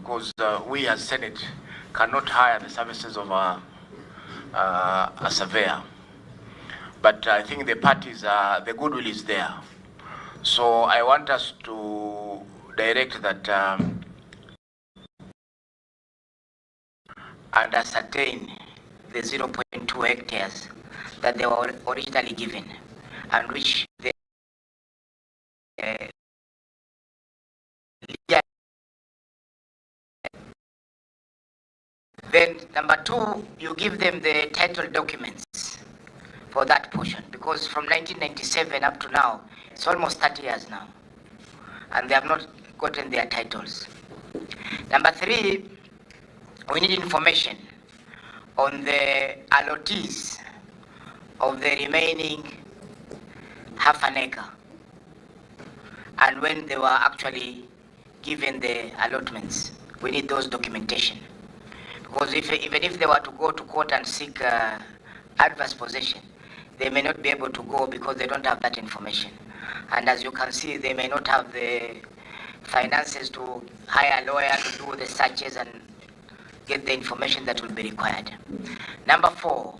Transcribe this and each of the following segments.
because we as Senate cannot hire the services of a surveyor. But I think the parties, the goodwill is there. So I want us to direct that and ascertain the 0.2 hectares that they were originally given, and which they then number two, you give them the title documents for that portion, because from 1997 up to now, it's almost 30 years now, and they have not gotten their titles. Number three, we need information on the allottees of the remaining half an acre and when they were actually given the allotments. We need those documentation, because even if they were to go to court and seek adverse possession, they may not be able to go because they don't have that information. And as you can see, they may not have the finances to hire a lawyer to do the searches and get the information that will be required. Number four,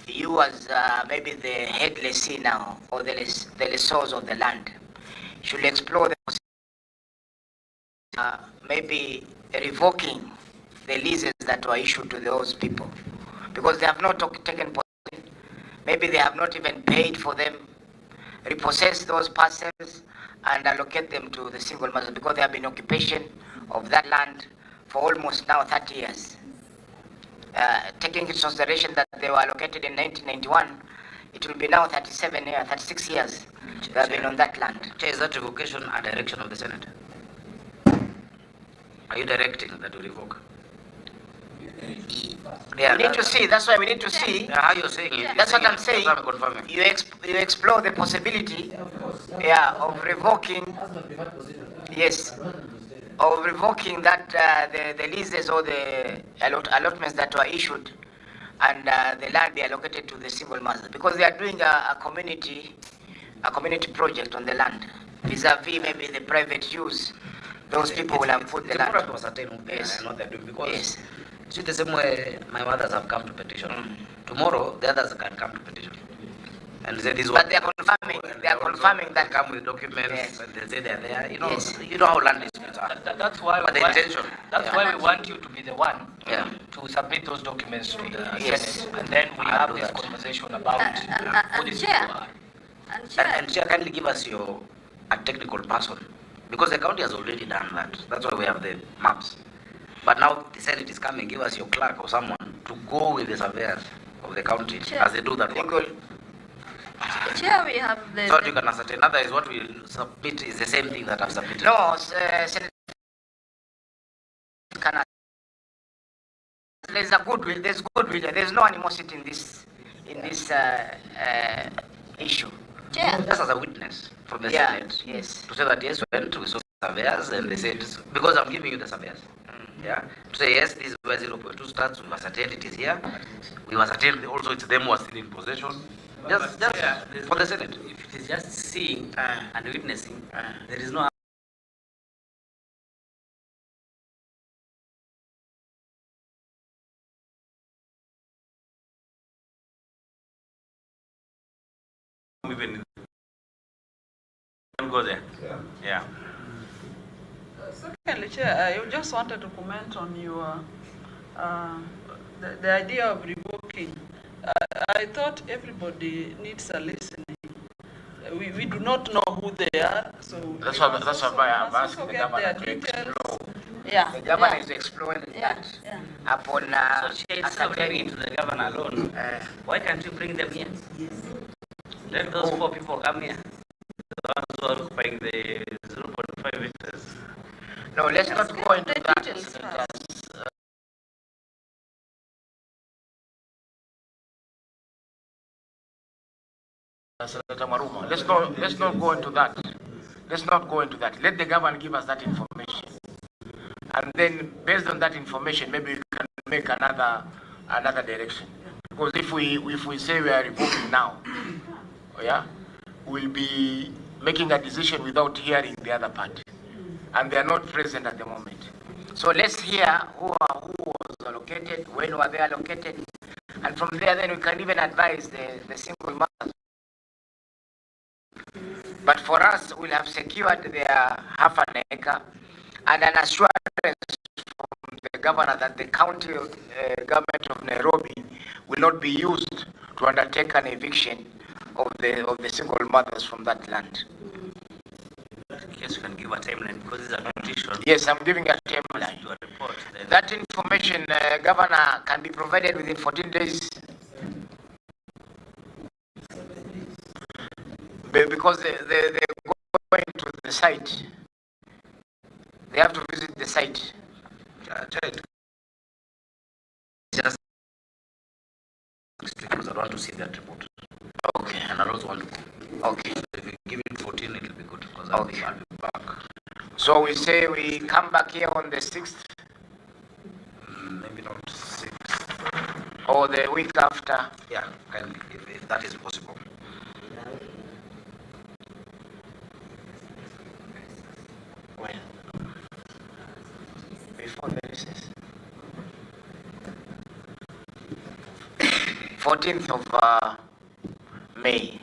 you as maybe the head lessee now, or the lessors of the land, should explore the maybe revoking the leases that were issued to those people, because they have not taken possession. Maybe they have not even paid for them. Repossess those parcels and allocate them to the single mother, because they have been in occupation of that land for almost now 30 years. Taking into consideration that they were allocated in 1991, it will be now 36 years they have been on that land. Is that revocation a direction of the Senate? Are you directing that to revoke? Yeah, we need to see. That's why we need to see. How you're saying it. That's what I'm saying. You explore the possibility, of revoking. Yes, of revoking that the leases or the allotments that were issued, and the land be allocated to the single mother, because they are doing a community project on the land, vis-a-vis maybe the private use. Those people will have put the land. Yes. Because see, the same way my mothers have come to petition. Tomorrow the others can come to petition. And say this. But they are confirming that come with documents and they say they are there. You know how land disputes are. That's why. But the intention. That's why we want you to be the one to submit those documents to the Senate, and then we have this conversation about what is and Chair, kindly give us a technical person, because the county has already done that. That's why we have the maps. But now the Senate is coming. Give us your clerk or someone to go with the surveyors of the county as they do that work. Chair, we have the... So you can ascertain. Otherwise, what we submit is the same thing that I've submitted. No, Senate cannot. There's a goodwill. There's goodwill. There's no animosity in this issue. Chair. Just as a witness from the Senate. Yes. To say that yes, we went to surveyors and they said, because I'm giving you the surveyors. Yeah. To say yes, this is where 0.2 starts. We've ascertained it is here. We've ascertained also it's them who are still in possession. Just for the Senate. If it is just seeing and witnessing, there is no. Even go there. Yeah. Secondly, Chair, I just wanted to comment on your the idea of revoking. I thought everybody needs a listening. We do not know who they are, so that's why I'm asking the governor to explore. Yeah. The governor is exploring that upon So it's not bringing to the governor alone. Why can't you bring them here? Let those 4 people come here. The ones who are occupying the 0.5 hectares. No, let's not go into that. Let's not go into that. Let's not go into that. Let the government give us that information, and then based on that information, maybe we can make another direction. Because if we say we are revoking now, we'll be making a decision without hearing the other party, and they are not present at the moment. So let's hear who was allocated, when were they allocated, and from there then we can even advise the single mothers. But for us, we'll have secured their half an acre and an assurance from the governor that the county government of Nairobi will not be used to undertake an eviction of the single mothers from that land. Yes, you can give a timeline because it's a petition. Yes, I'm giving a timeline. To a report, then. That information, governor, can be provided within 14 days. Because they're going to the site. They have to visit the site. Just because I want to see that report. Okay. And I also want to go. Okay. If you give it 14, it'll be good because Okay. I'll be back. So we say we come back here on the 6th Maybe not 6. or the week after. Yeah, kindly, if that is possible. When? Before the recess. 14th of May.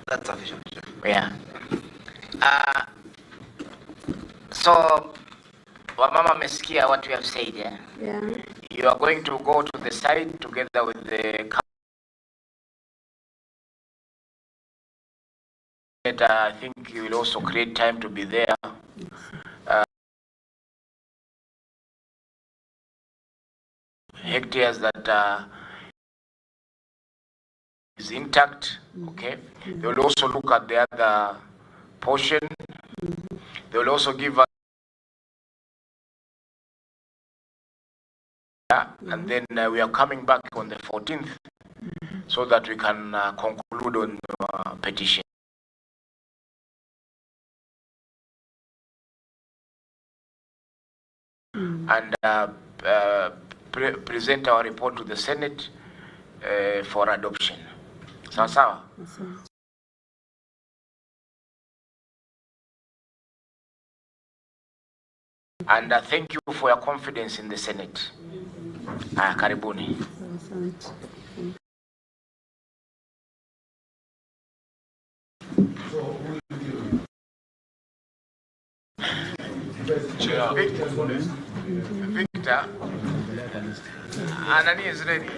That's sufficient. Yeah. So, Wamama Meskia, what we have said, yeah? Yeah. You are going to go to the site together with the I think you will also create time to be there. Hectares that is intact, okay? They will also look at the other portion. They will also give us, and then we are coming back on the 14th so that we can conclude on the petition. And present our report to the Senate for adoption. Sawa sawa? And thank you for your confidence in the Senate. Karibuni. Victor, Anani is ready.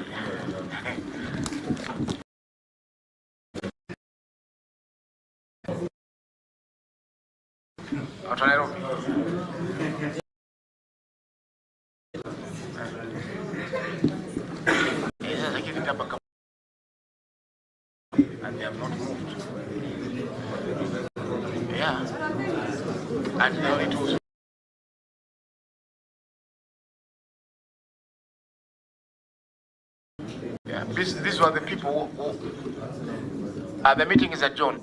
Out of Nairobi. And they have not moved. Yeah. And it was. Yeah, these were the people who the meeting is adjourned.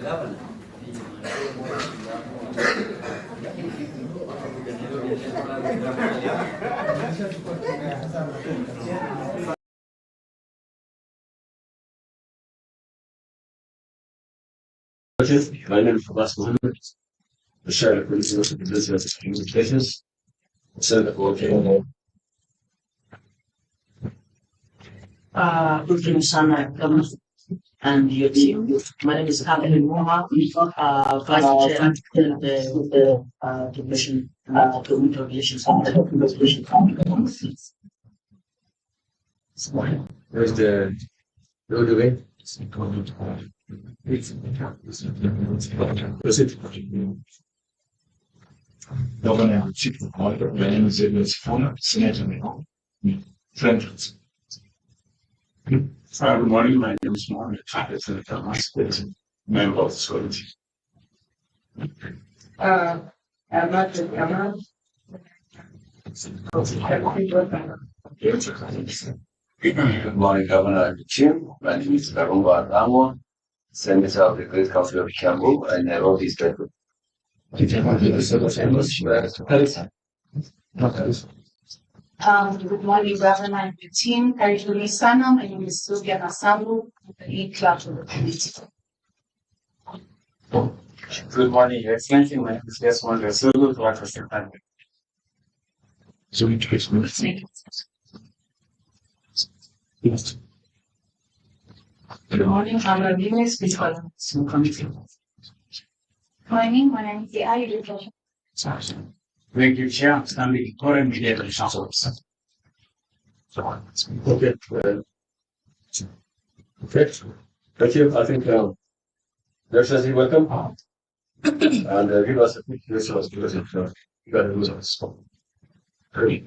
Governor. My name is Abbas Mohammed, the Sheriff of the Business Communications, Senator for Kenya. Good evening, Sana, and your team. My name is Captain Moha, Vice Chair of the Commission, Governmental Relations Where's the way? Governor, Chief of Water, my name is Edward Fona, Senator, Friends. Good morning, my name is Mohammed Fahid, Senator, member of the committee. Good morning, Governor and the Chair. My name is Karumba Adamo, Senator of the Great Council of Kiambu and Nairobi State. Good morning, Governor and the team. Karibuni sana. My name is Sylvia Nasambu, the lead clerk of the committee. Good morning, Your Excellency. My name is Desmond Rasulu, clerk of the committee. Good morning, Honorable Speaker of the committee. Morning, my name is Ali. Thank you, Chair. I'm standing for media relations officer. Okay. Okay. Thank you. I think Excellency, welcome. And give us a quick resource because you got to lose us. Thank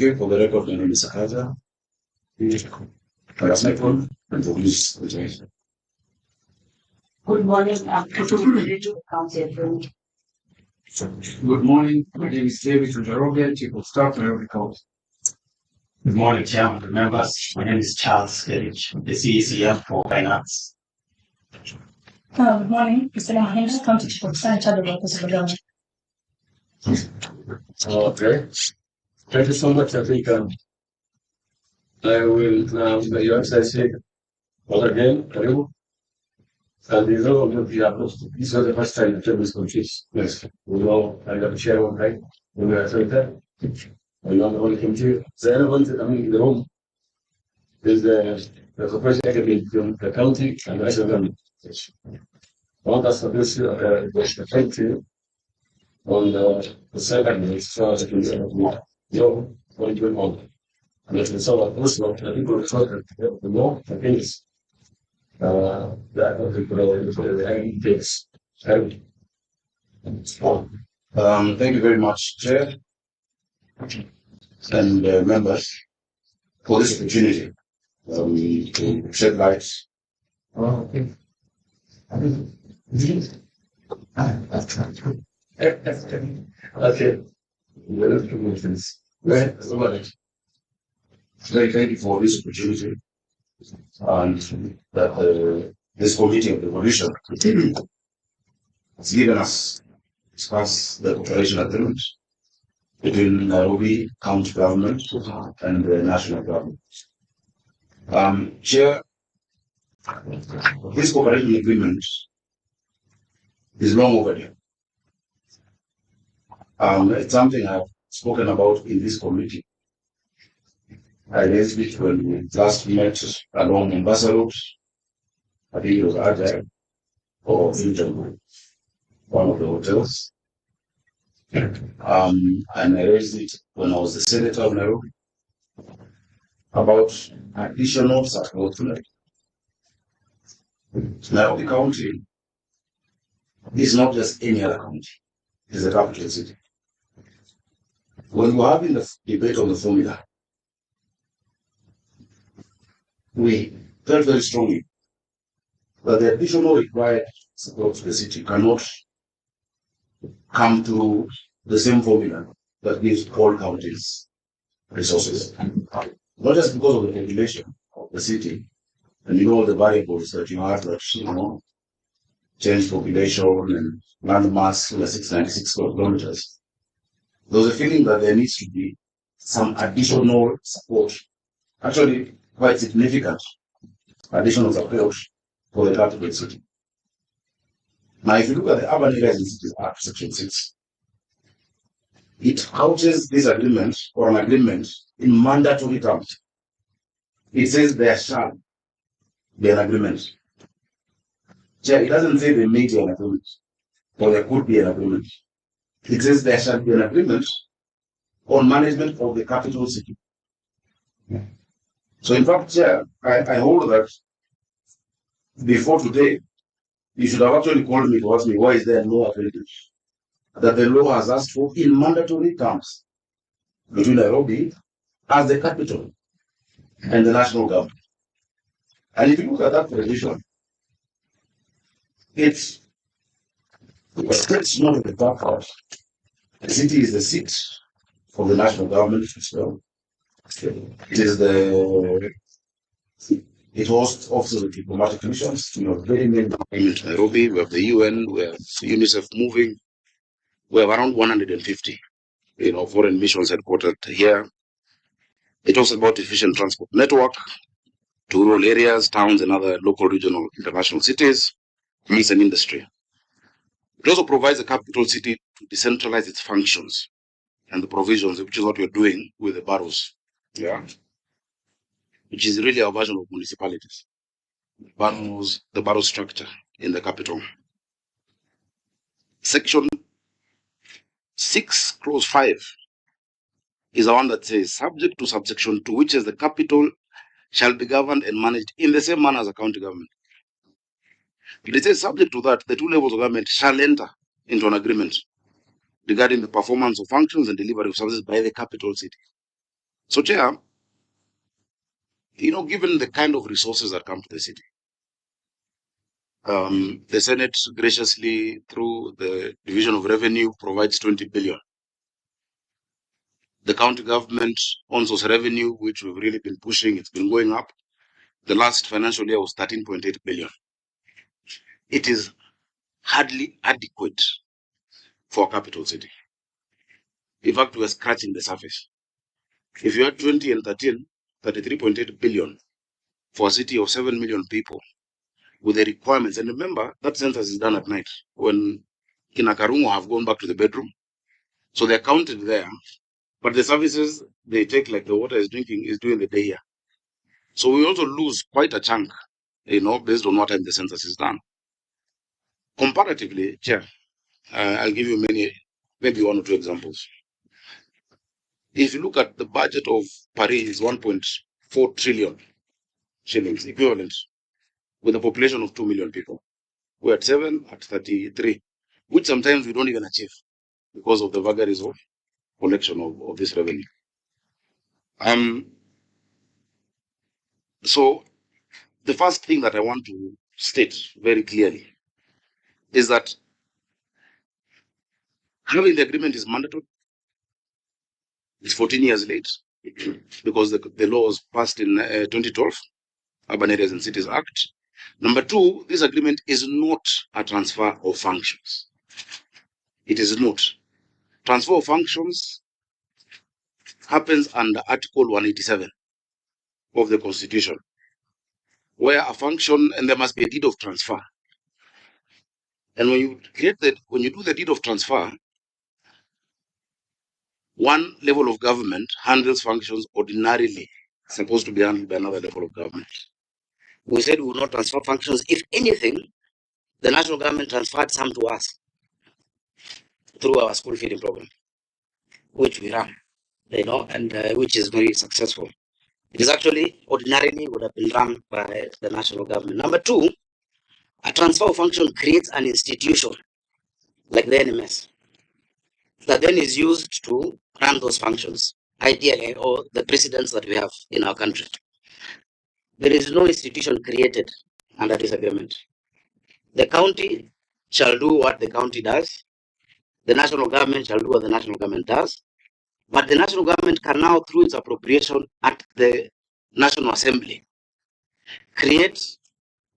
you. For the record, my name is Sakaja. Good morning, I'm Kitui, County Attorney. Good morning. My name is David Njaroge, Chief of Staff, Nairobi County. Good morning, Chairman and members. My name is Charles Gerich, the CECF for Finance. Good morning, Mr. Mahesh, County Chief of Staff in charge of Office of the Government. Okay. Thank you so much. I think I will Your Excellency once again, Karibu. And you know that we have this was the first time the term is confused. Yes. We know I got to share one time when we were center. I know the only committee. So anyone in the room is the corporation secretary from the county and the national government. I want us to do the country on the second so that we know what is going on. And as a result, also, the people who talk the more against that the takes. Thank you very much, Chair and members, for this opportunity to shed light. Okay. Okay. Very thank you for this opportunity and that this committee of the commission has given us to discuss the cooperation agreement between Nairobi County Government and the national government. Chair, this cooperation agreement is long overdue. It's something I've spoken about in this committee. I raised it when we last met along Mombasa Road. I think it was Agile or Hilton, one of the hotels. And I raised it when I was the senator of Nairobi about additional support. Nairobi County is not just any other county, it is a capital city. When we're having the debate on the formula, we felt very strongly that the additional required support to the city cannot come through the same formula that gives all counties resources. Not just because of the population of the city, and the variables that you have that, change population and land mass to 696 kilometers. there was a feeling that there needs to be some additional support, actually quite significant additional support for the capital city. Now, if you look at the Urban Areas and Cities Act, Section 6, it couches this agreement or an agreement in mandatory terms. It says there shall be an agreement. It doesn't say there may be an agreement or there could be an agreement. It says there shall be an agreement on management of the capital city. So in fact, Chair, I hold that before today, you should have actually called me to ask me why is there no agreement that the law has asked for in mandatory terms between Nairobi as the capital and the national government. And if you look at that provision, it's not the fact that the city is the seat for the national government as well. It hosts offices of diplomatic missions, very many in Nairobi. We have the UN, we have UNICEF moving. We have around 150, foreign missions headquartered here. It talks about efficient transport network to rural areas, towns, and other local, regional, international cities, commerce and industry. It also provides the capital city to decentralize its functions and the provisions, which is what we're doing with the boroughs, which is really our version of municipalities. Boroughs, the borough structure in the capital. Section 6, clause 5 is the one that says, subject to subsection 2, which is the capital shall be governed and managed in the same manner as a county government. It says, subject to that, the two levels of government shall enter into an agreement regarding the performance of functions and delivery of services by the capital city. So, Chair, given the kind of resources that come to the city, the Senate graciously, through the Division of Revenue, provides 20 billion. The county government owns those revenue, which we've really been pushing. It's been going up. The last financial year was 13.8 billion. It is hardly adequate for a capital city. In fact, we're scratching the surface. If you had 20 and 13, 33.8 billion for a city of 7 million people with the requirements. And remember, that census is done at night when Kinakarungo have gone back to the bedroom. So they're counted there. But the services they take, like the water is drinking, is during the day here. So we also lose quite a chunk, based on what time the census is done. Comparatively, Chair, I'll give you maybe one or two examples. If you look at the budget of Paris, is 1.4 trillion shillings, equivalent, with a population of 2 million people. We're at 7, at 33, which sometimes we don't even achieve because of the vagaries of collection of this revenue. So the first thing that I want to state very clearly is that having the agreement is mandatory. It's 14 years late because the law was passed in 2012, Urban Areas and Cities Act. Number 2, this agreement is not a transfer of functions. It is not. Transfer of functions happens under Article 187 of the Constitution, where a function, and there must be a deed of transfer. And when you do the deed of transfer, one level of government handles functions ordinarily supposed to be handled by another level of government. We said we will not transfer functions. If anything, the national government transferred some to us through our school feeding program, which we run, and which is very successful. It is actually ordinarily would have been run by the national government. Number 2, a transfer of function creates an institution like the NMS that then is used to run those functions, ideally, or the precedents that we have in our country. There is no institution created under this agreement. The county shall do what the county does. The national government shall do what the national government does. But the national government can now, through its appropriation at the National Assembly, create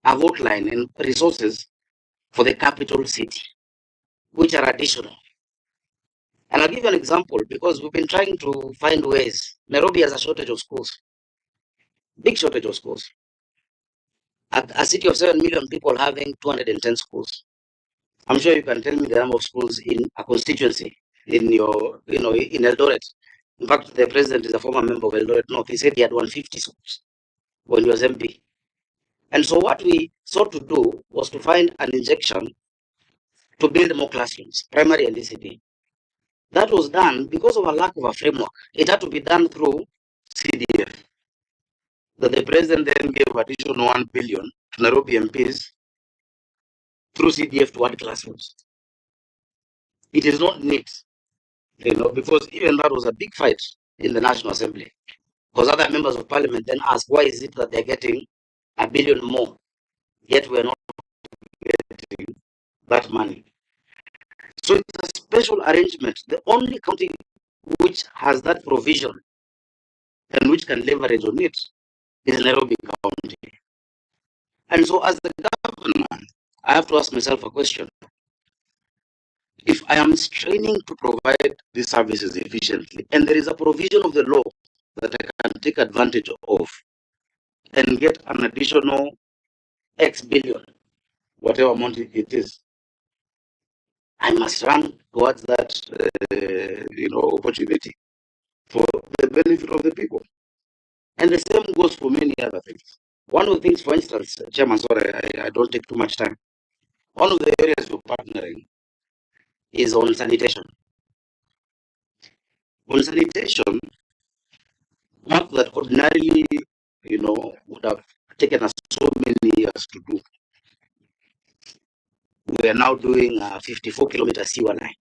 a vote line and resources for the capital city, which are additional. And And I'll give you an example because we've been trying to find ways. Nairobi has a shortage of schools, big shortage of schools. A city of 7 million people having 210 schools. I'm sure you can tell me the number of schools in a constituency in your, in Eldoret. In fact, the president is a former member of Eldoret North. He said he had 150 schools when he was MP. And so what we sought to do was to find an injection to build more classrooms, primary and ECD. That was done because of a lack of a framework. It had to be done through CDF. That the president then gave additional 1 billion to Nairobi MPs through CDF to add classrooms. It is not neat, because even that was a big fight in the National Assembly. Because other members of parliament then asked, why is it that they're getting 1 billion more, yet we're not getting that money? So it's a special arrangement. The only county which has that provision and which can leverage on it is Nairobi County. And so as the governor, I have to ask myself a question. If I am straining to provide these services efficiently, and there is a provision of the law that I can take advantage of and get an additional X billion, whatever amount it is, I must run towards that, opportunity for the benefit of the people. And the same goes for many other things. One of the things, for instance, Chairman, sorry, I don't take too much time. One of the areas we're partnering is on sanitation. On sanitation, work that ordinarily, would have taken us so many years to do. We are now doing a 54-kilometer sewer line,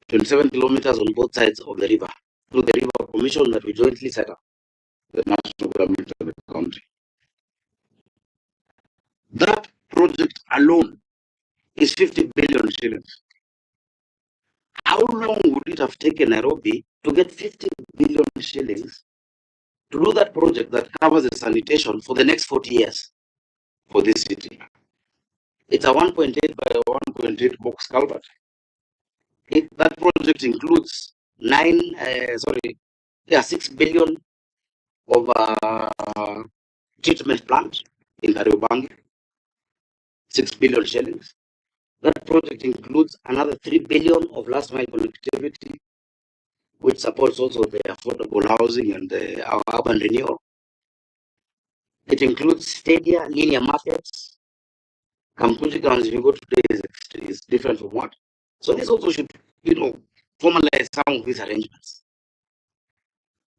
27 kilometers on both sides of the river, through the River Commission that we jointly set up, the national government of the country. That project alone is 50 billion shillings. How long would it have taken Nairobi to get 50 billion shillings to do that project that covers the sanitation for the next 40 years for this city? It's a 1.8 by 1.8 box culvert. That project includes 6 billion of treatment plant in Kariobangi, 6 billion shillings. That project includes another 3 billion of last mile connectivity, which supports also the affordable housing and the urban renewal. It includes stadia, linear markets. Kamkunji grounds, if you go today, is different from what. So this also should, formalize some of these arrangements.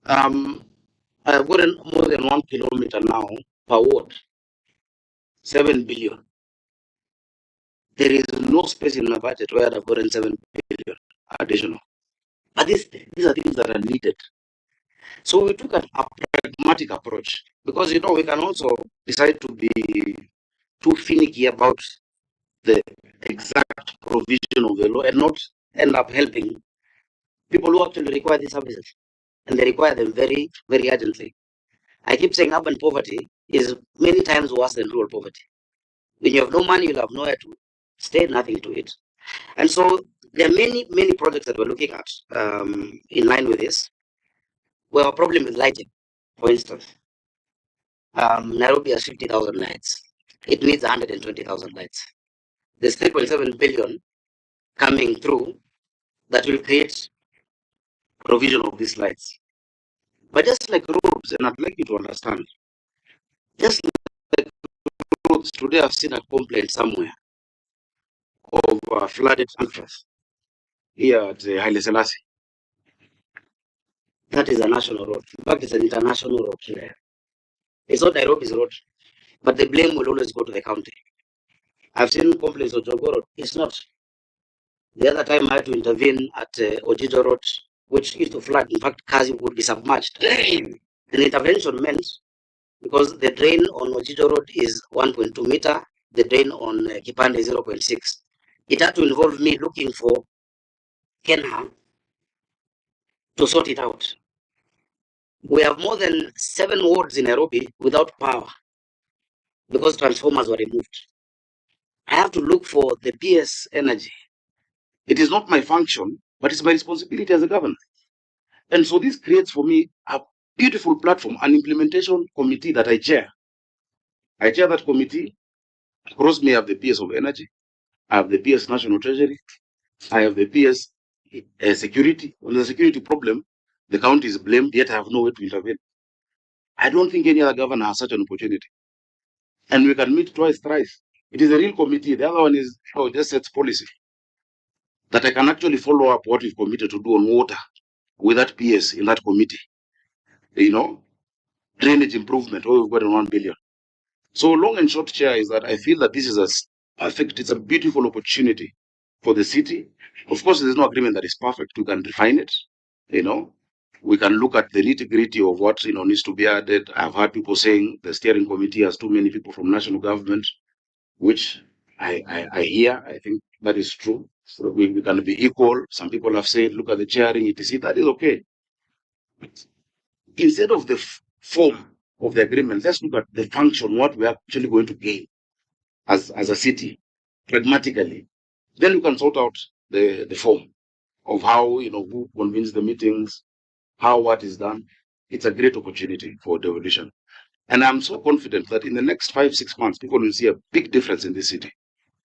I've gotten more than 1 kilometer now per ward, 7 billion. There is no space in my budget where I've gotten 7 billion additional. But these are things that are needed. So we took a pragmatic approach because, we can also decide to be too finicky about the exact provision of the law and not end up helping people who actually require these services. And they require them very, very urgently. I keep saying urban poverty is many times worse than rural poverty. When you have no money, you'll have nowhere to stay, nothing to eat. And so there are many, many projects that we're looking at in line with this. We have a problem with lighting, for instance. Nairobi has 50,000 lights. It needs 120,000 lights. There's 3.7 billion coming through that will create provision of these lights. But just like roads, and I'd like you to understand, just like roads, today I've seen a complaint somewhere of flooded surface here at Haile Selassie. That is a national road. In fact, it's an international road here. It's not Nairobi's road, but the blame will always go to the county. I've seen complaints of Jogo Road. It's not. The other time I had to intervene at Ojijo Road, which used to flood. In fact, Kazi would be submerged. An intervention meant, because the drain on Ojijo Road is 1.2 meter, the drain on Kipande is 0.6. It had to involve me looking for Kenha to sort it out. We have more than 7 wards in Nairobi without power because transformers were removed. I have to look for the PS energy. It is not my function but it's my responsibility as a governor. And so this creates for me a beautiful platform, an implementation committee that I chair. I chair that committee. Across me, I have the PS of Energy, I have the PS National Treasury, I have the PS Security. When there's a security problem, the county is blamed, yet I have no way to intervene. I don't think any other governor has such an opportunity. And we can meet twice, thrice. It is a real committee. The other one is just sets policy. That I can actually follow up what we've committed to do on water with that PS in that committee. Drainage improvement, we've got 1 billion. So long and short, Chair, is that I feel that this is it's a beautiful opportunity for the city. Of course, there's no agreement that is perfect. We can refine it. We can look at the nitty-gritty of what needs to be added. I've heard people saying the steering committee has too many people from national government, which I hear. I think that is true. So we can be equal. Some people have said, look at the chairing, etc. That is okay. Instead of the form of the agreement, let's look at the function, what we're actually going to gain as a city, pragmatically. Then we can sort out the form of how, who convenes the meetings, how what is done. It's a great opportunity for devolution. And I'm so confident that in the next 5-6 months, people will see a big difference in this city.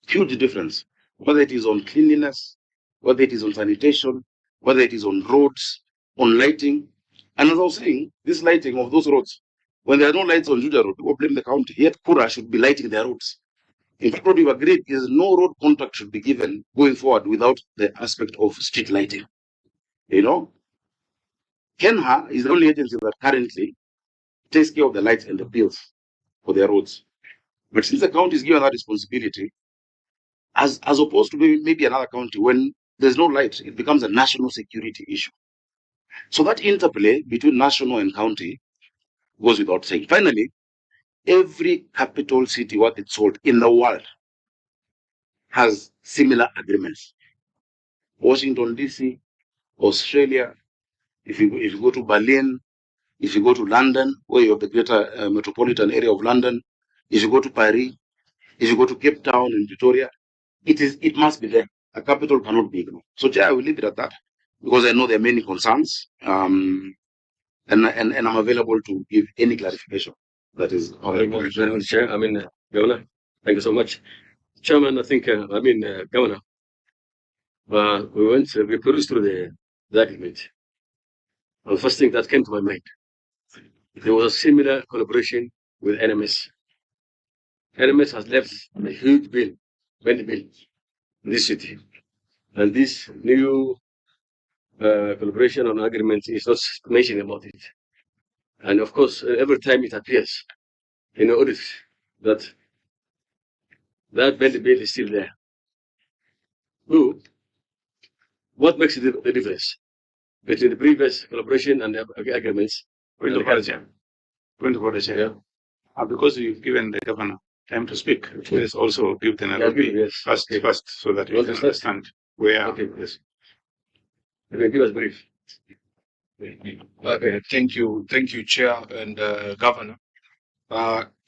Huge difference. Whether it is on cleanliness, whether it is on sanitation, whether it is on roads, on lighting. And as I was saying, this lighting of those roads, when there are no lights on Juja Road, people blame the county. Yet Kura should be lighting their roads. In fact, what we've agreed is no road contract should be given going forward without the aspect of street lighting. Kenha is the only agency that currently takes care of the lights and the bills for their roads. But since the county is given that responsibility, as opposed to maybe another county, when there's no light, it becomes a national security issue. So that interplay between national and county goes without saying. Finally, every capital city worth its salt in the world has similar agreements. Washington, D.C., Australia, if you go to Berlin, if you go to London, where you have the greater metropolitan area of London, if you go to Paris, if you go to Cape Town in Victoria, it must be there. A capital cannot be ignored. So, Chair, I will leave it at that because I know there are many concerns, and I'm available to give any clarification. That is all. Chair. Governor, thank you so much. Chairman, I think, Governor, we perused through the agreement. And the first thing that came to my mind, there was a similar collaboration with NMS. NMS has left a huge bill in this city. And this new collaboration on agreement is not mentioned about it. And of course, every time it appears in the audit that bill is still there. So, what makes the difference between the previous collaboration and the agreements? Point of order, Chair. Because you've given the governor time to speak, please also give the Nairobi first, so that you can understand where. Okay, yes. Okay, give us brief. Okay, thank you, Chair and Governor.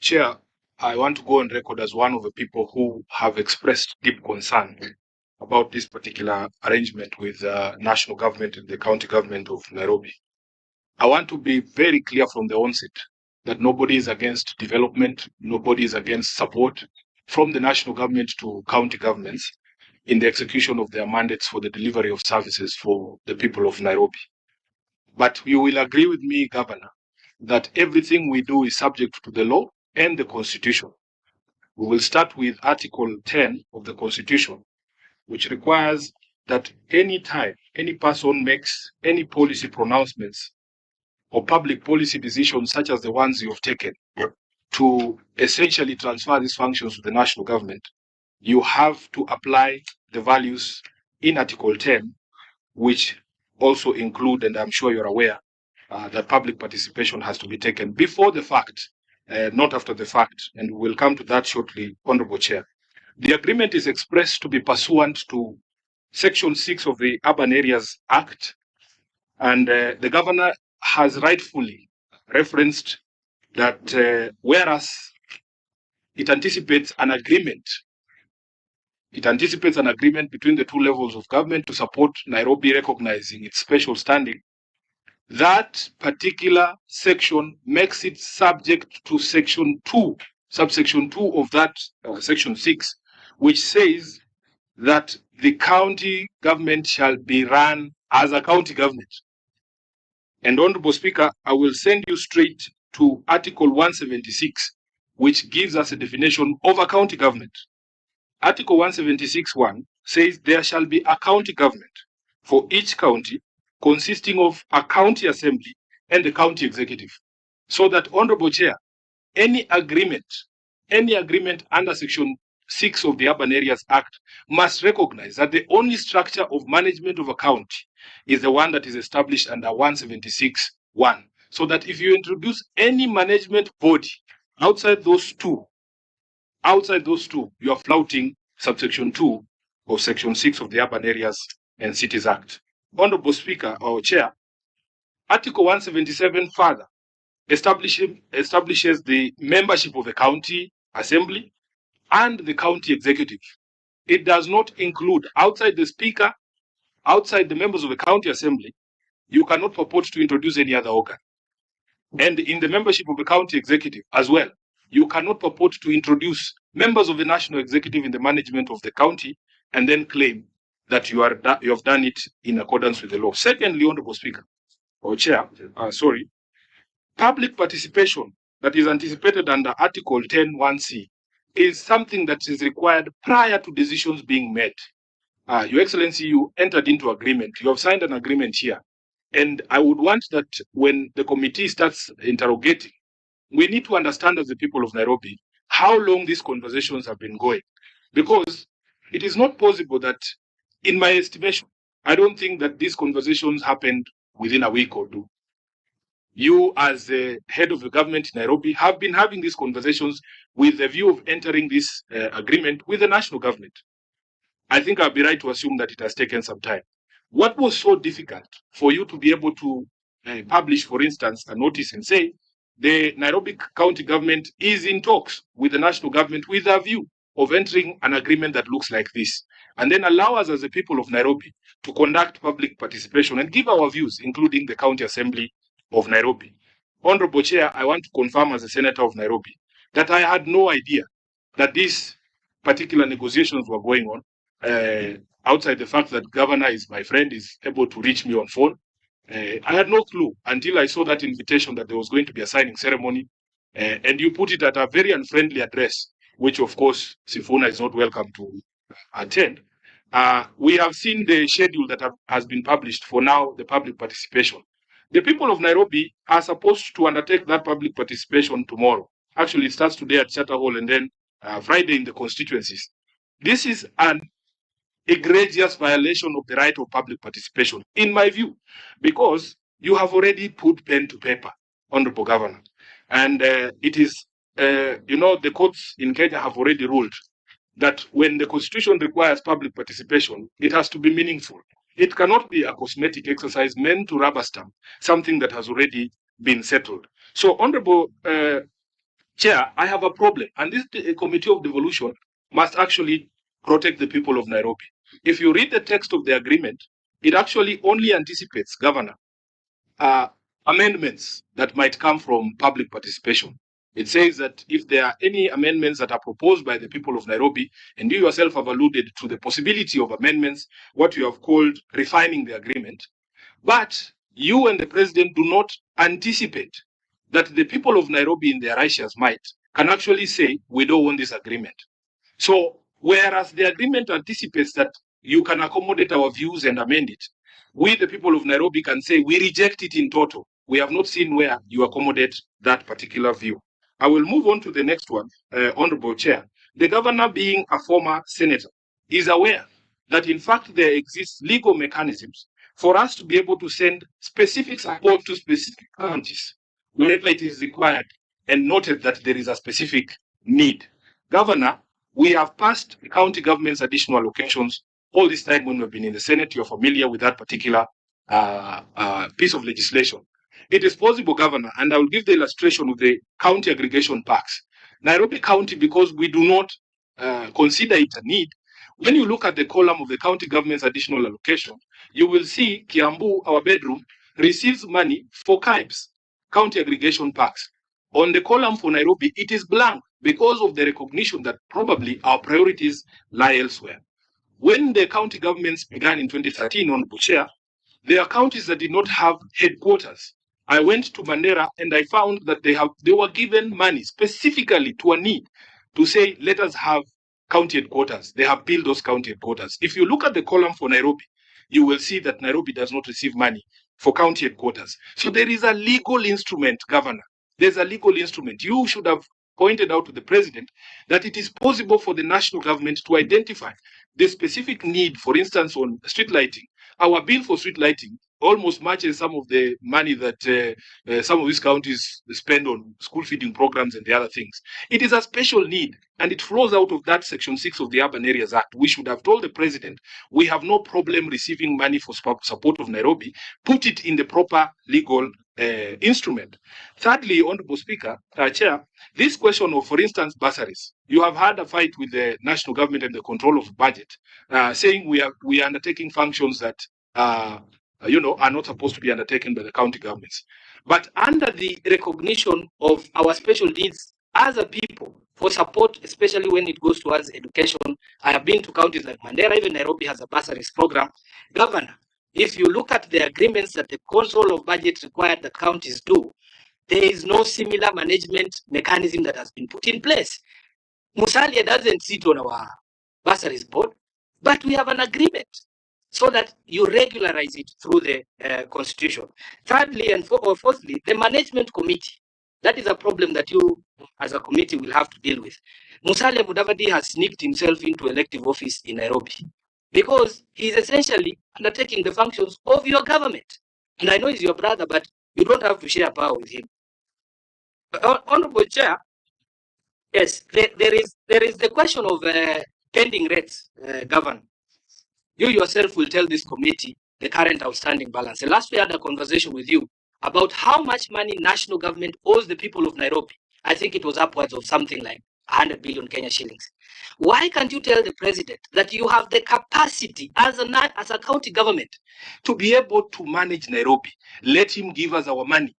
Chair, I want to go on record as one of the people who have expressed deep concern about this particular arrangement with national government and the county government of Nairobi. I want to be very clear from the onset that nobody is against development, nobody is against support from the national government to county governments in the execution of their mandates for the delivery of services for the people of Nairobi. But you will agree with me, Governor, that everything we do is subject to the law and the Constitution. We will start with Article 10 of the Constitution, which requires that any time any person makes any policy pronouncements or public policy decisions such as the ones you have taken to essentially transfer these functions to the national government, you have to apply the values in Article 10, which also include, and I'm sure you're aware, that public participation has to be taken before the fact, not after the fact, and we'll come to that shortly, Honorable Chair. The agreement is expressed to be pursuant to Section 6 of the Urban Areas Act, and the Governor has rightfully referenced that whereas it anticipates an agreement It anticipates an agreement between the two levels of government to support Nairobi recognizing its special standing. That particular section makes it subject to section 2, subsection 2 of that section 6, which says that the county government shall be run as a county government. And Honorable Speaker, I will send you straight to Article 176, which gives us a definition of a county government. Article 176(1) says there shall be a county government for each county consisting of a county assembly and the county executive. So that, Honorable Chair, any agreement under Section 6 of the Urban Areas Act must recognize that the only structure of management of a county is the one that is established under 176(1). So that if you introduce any management body outside those two, you are flouting subsection 2 of Section 6 of the Urban Areas and Cities Act. Honorable Speaker or Chair, Article 177 further establishes the membership of the county assembly and the county executive. It does not include, outside the speaker, outside the members of the county assembly, you cannot purport to introduce any other organ. And in the membership of the county executive as well, you cannot purport to introduce members of the national executive in the management of the county and then claim that you have done it in accordance with the law. Secondly, Honorable Speaker or Chair, public participation that is anticipated under Article 10(1)(c) is something that is required prior to decisions being made. Your Excellency, you entered into agreement. You have signed an agreement here. And I would want that when the committee starts interrogating, we need to understand as the people of Nairobi how long these conversations have been going. Because it is not possible that, in my estimation, I don't think that these conversations happened within a week or two. You, as the head of the government in Nairobi, have been having these conversations with the view of entering this agreement with the national government. I think I'll be right to assume that it has taken some time. What was so difficult for you to be able to publish, for instance, a notice and say, the Nairobi County government is in talks with the national government with a view of entering an agreement that looks like this, and then allow us as the people of Nairobi to conduct public participation and give our views, including the County Assembly of Nairobi. Honorable Chair, I want to confirm as a Senator of Nairobi that I had no idea that these particular negotiations were going on, outside the fact that Governor is my friend, is able to reach me on phone. I had no clue until I saw that invitation that there was going to be a signing ceremony, and you put it at a very unfriendly address, which of course Sifuna is not welcome to attend. We have seen the schedule that has been published for now, the public participation. The people of Nairobi are supposed to undertake that public participation tomorrow. Actually, it starts today at Charter Hall and then Friday in the constituencies. This is an egregious violation of the right of public participation, in my view, because you have already put pen to paper, Honorable Governor. And it is, the courts in Kenya have already ruled that when the Constitution requires public participation, it has to be meaningful. It cannot be a cosmetic exercise meant to rubber stamp something that has already been settled. So, Honorable Chair, I have a problem, and this Committee of Devolution must actually protect the people of Nairobi. If you read the text of the agreement, it actually only anticipates, Governor, amendments that might come from public participation. It says that if there are any amendments that are proposed by the people of Nairobi, and you yourself have alluded to the possibility of amendments, what you have called refining the agreement, but you and the President do not anticipate that the people of Nairobi in their righteous might can actually say, we don't want this agreement. So, whereas the agreement anticipates that you can accommodate our views and amend it, we, the people of Nairobi, can say we reject it in total. We have not seen where you accommodate that particular view. I will move on to the next one, Honorable Chair. The Governor, being a former senator, is aware that in fact there exists legal mechanisms for us to be able to send specific support to specific counties whenever it is required, and noted that there is a specific need. Governor, we have passed the county government's additional allocations all this time when we've been in the Senate. You're familiar with that particular piece of legislation. It is possible, Governor, and I will give the illustration of the county aggregation parks. Nairobi County, because we do not consider it a need, when you look at the column of the county government's additional allocation, you will see Kiambu, our bedroom, receives money for CAIPs, county aggregation parks. On the column for Nairobi, it is blank because of the recognition that probably our priorities lie elsewhere. When the county governments began in 2013 on Buchea, there are counties that did not have headquarters. I went to Mandera and I found that they were given money specifically to a need to say, let us have county headquarters. They have built those county headquarters. If you look at the column for Nairobi, you will see that Nairobi does not receive money for county headquarters. So there is a legal instrument, Governor. There's a legal instrument. You should have pointed out to the president that it is possible for the national government to identify the specific need, for instance, on street lighting. Our bill for street lighting almost matches some of the money that some of these counties spend on school feeding programs and the other things. It is a special need, and it flows out of that Section 6 of the Urban Areas Act. We should have told the president, we have no problem receiving money for support of Nairobi, put it in the proper legal instrument. Thirdly, Honorable Speaker, Chair, this question of, for instance, bursaries. You have had a fight with the national government and the control of budget, saying we are undertaking functions that are not supposed to be undertaken by the county governments. But under the recognition of our special needs as a people for support, especially when it goes towards education, I have been to counties like Mandera, even Nairobi has a bursaries program. Governor, if you look at the agreements that the control of budget required the counties do, there is no similar management mechanism that has been put in place. Musalia doesn't sit on our bursaries board, but we have an agreement so that you regularize it through the constitution. Thirdly and fourthly, the management committee. That is a problem that you as a committee will have to deal with. Musalia Mudavadi has sneaked himself into elective office in Nairobi because he is essentially undertaking the functions of your government. And I know he's your brother, but you don't have to share power with him. Honorable Chair, yes, there is the question of pending rates, Governor. You yourself will tell this committee the current outstanding balance. And last we had a conversation with you about how much money national government owes the people of Nairobi. I think it was upwards of something like 100 billion Kenya shillings. Why can't you tell the president that you have the capacity as a county government to be able to manage Nairobi? Let him give us our money.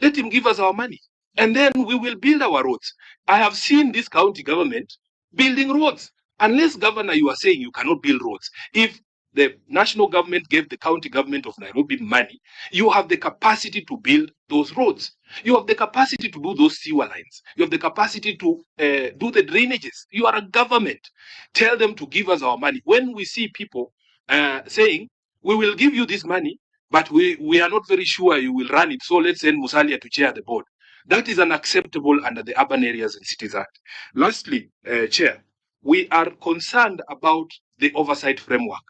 Let him give us our money. And then we will build our roads. I have seen this county government building roads. Unless, Governor, you are saying you cannot build roads. If the national government gave the county government of Nairobi money, you have the capacity to build those roads. You have the capacity to do those sewer lines. You have the capacity to do the drainages. You are a government. Tell them to give us our money. When we see people saying, we will give you this money, but we are not very sure you will run it, so let's send Musalia to chair the board. That is unacceptable under the Urban Areas and Cities Act. Lastly, Chair, we are concerned about the oversight framework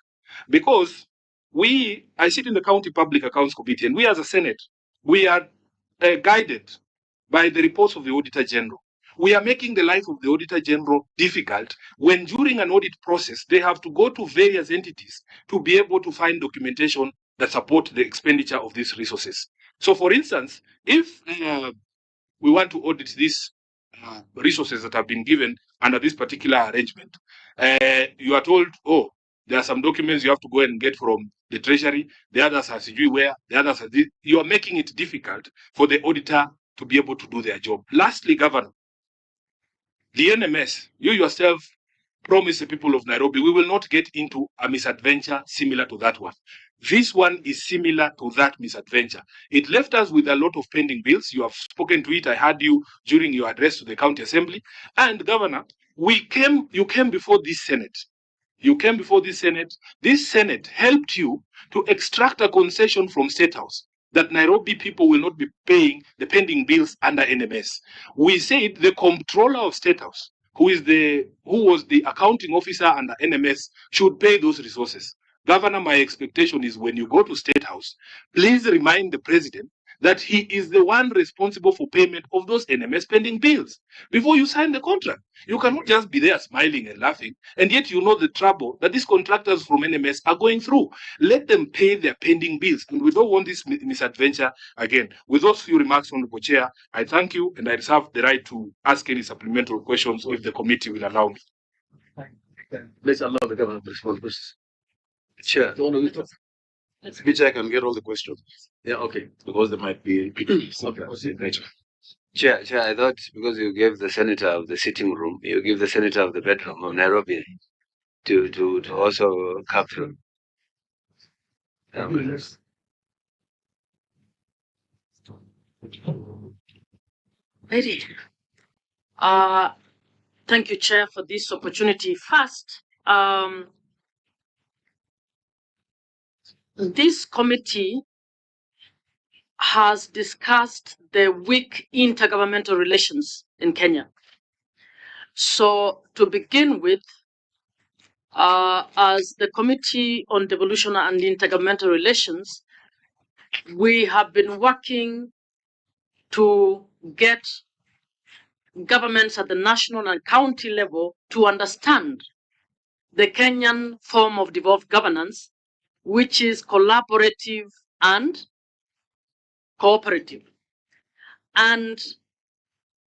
because I sit in the County Public Accounts Committee, and we as a Senate, we are guided by the reports of the Auditor General. We are making the life of the Auditor General difficult when during an audit process, they have to go to various entities to be able to find documentation that support the expenditure of these resources. So for instance, if we want to audit these resources that have been given under this particular arrangement, you are told, oh, there are some documents you have to go and get from the Treasury, the others are where, the others are this. You are making it difficult for the auditor to be able to do their job. Lastly, Governor, the NMS, you yourself promised the people of Nairobi, we will not get into a misadventure similar to that one. This one is similar to that misadventure. It left us with a lot of pending bills. You have spoken to it. I heard you during your address to the County Assembly. And Governor, you came before this Senate. You came before this Senate. This Senate helped you to extract a concession from State House that Nairobi people will not be paying the pending bills under NMS. We said the comptroller of State House, who was the accounting officer under NMS, should pay those resources. Governor, my expectation is when you go to State House, please remind the president that he is the one responsible for payment of those NMS pending bills before you sign the contract. You cannot just be there smiling and laughing, and yet you know the trouble that these contractors from NMS are going through. Let them pay their pending bills, and we don't want this misadventure again. With those few remarks, Honorable Chair, I thank you, and I reserve the right to ask any supplemental questions if the committee will allow me. Let's allow the governor to respond first. Chair, which I can get all the questions. Yeah, okay. Because there might be Okay. Chair, I thought because you gave the senator of the sitting room, you give the senator of the bedroom of Nairobi to also capture. Ready. Thank you, Chair, for this opportunity. First, this committee has discussed the weak intergovernmental relations in Kenya. So, to begin with, as the Committee on Devolution and Intergovernmental Relations, we have been working to get governments at the national and county level to understand the Kenyan form of devolved governance, which is collaborative and cooperative. And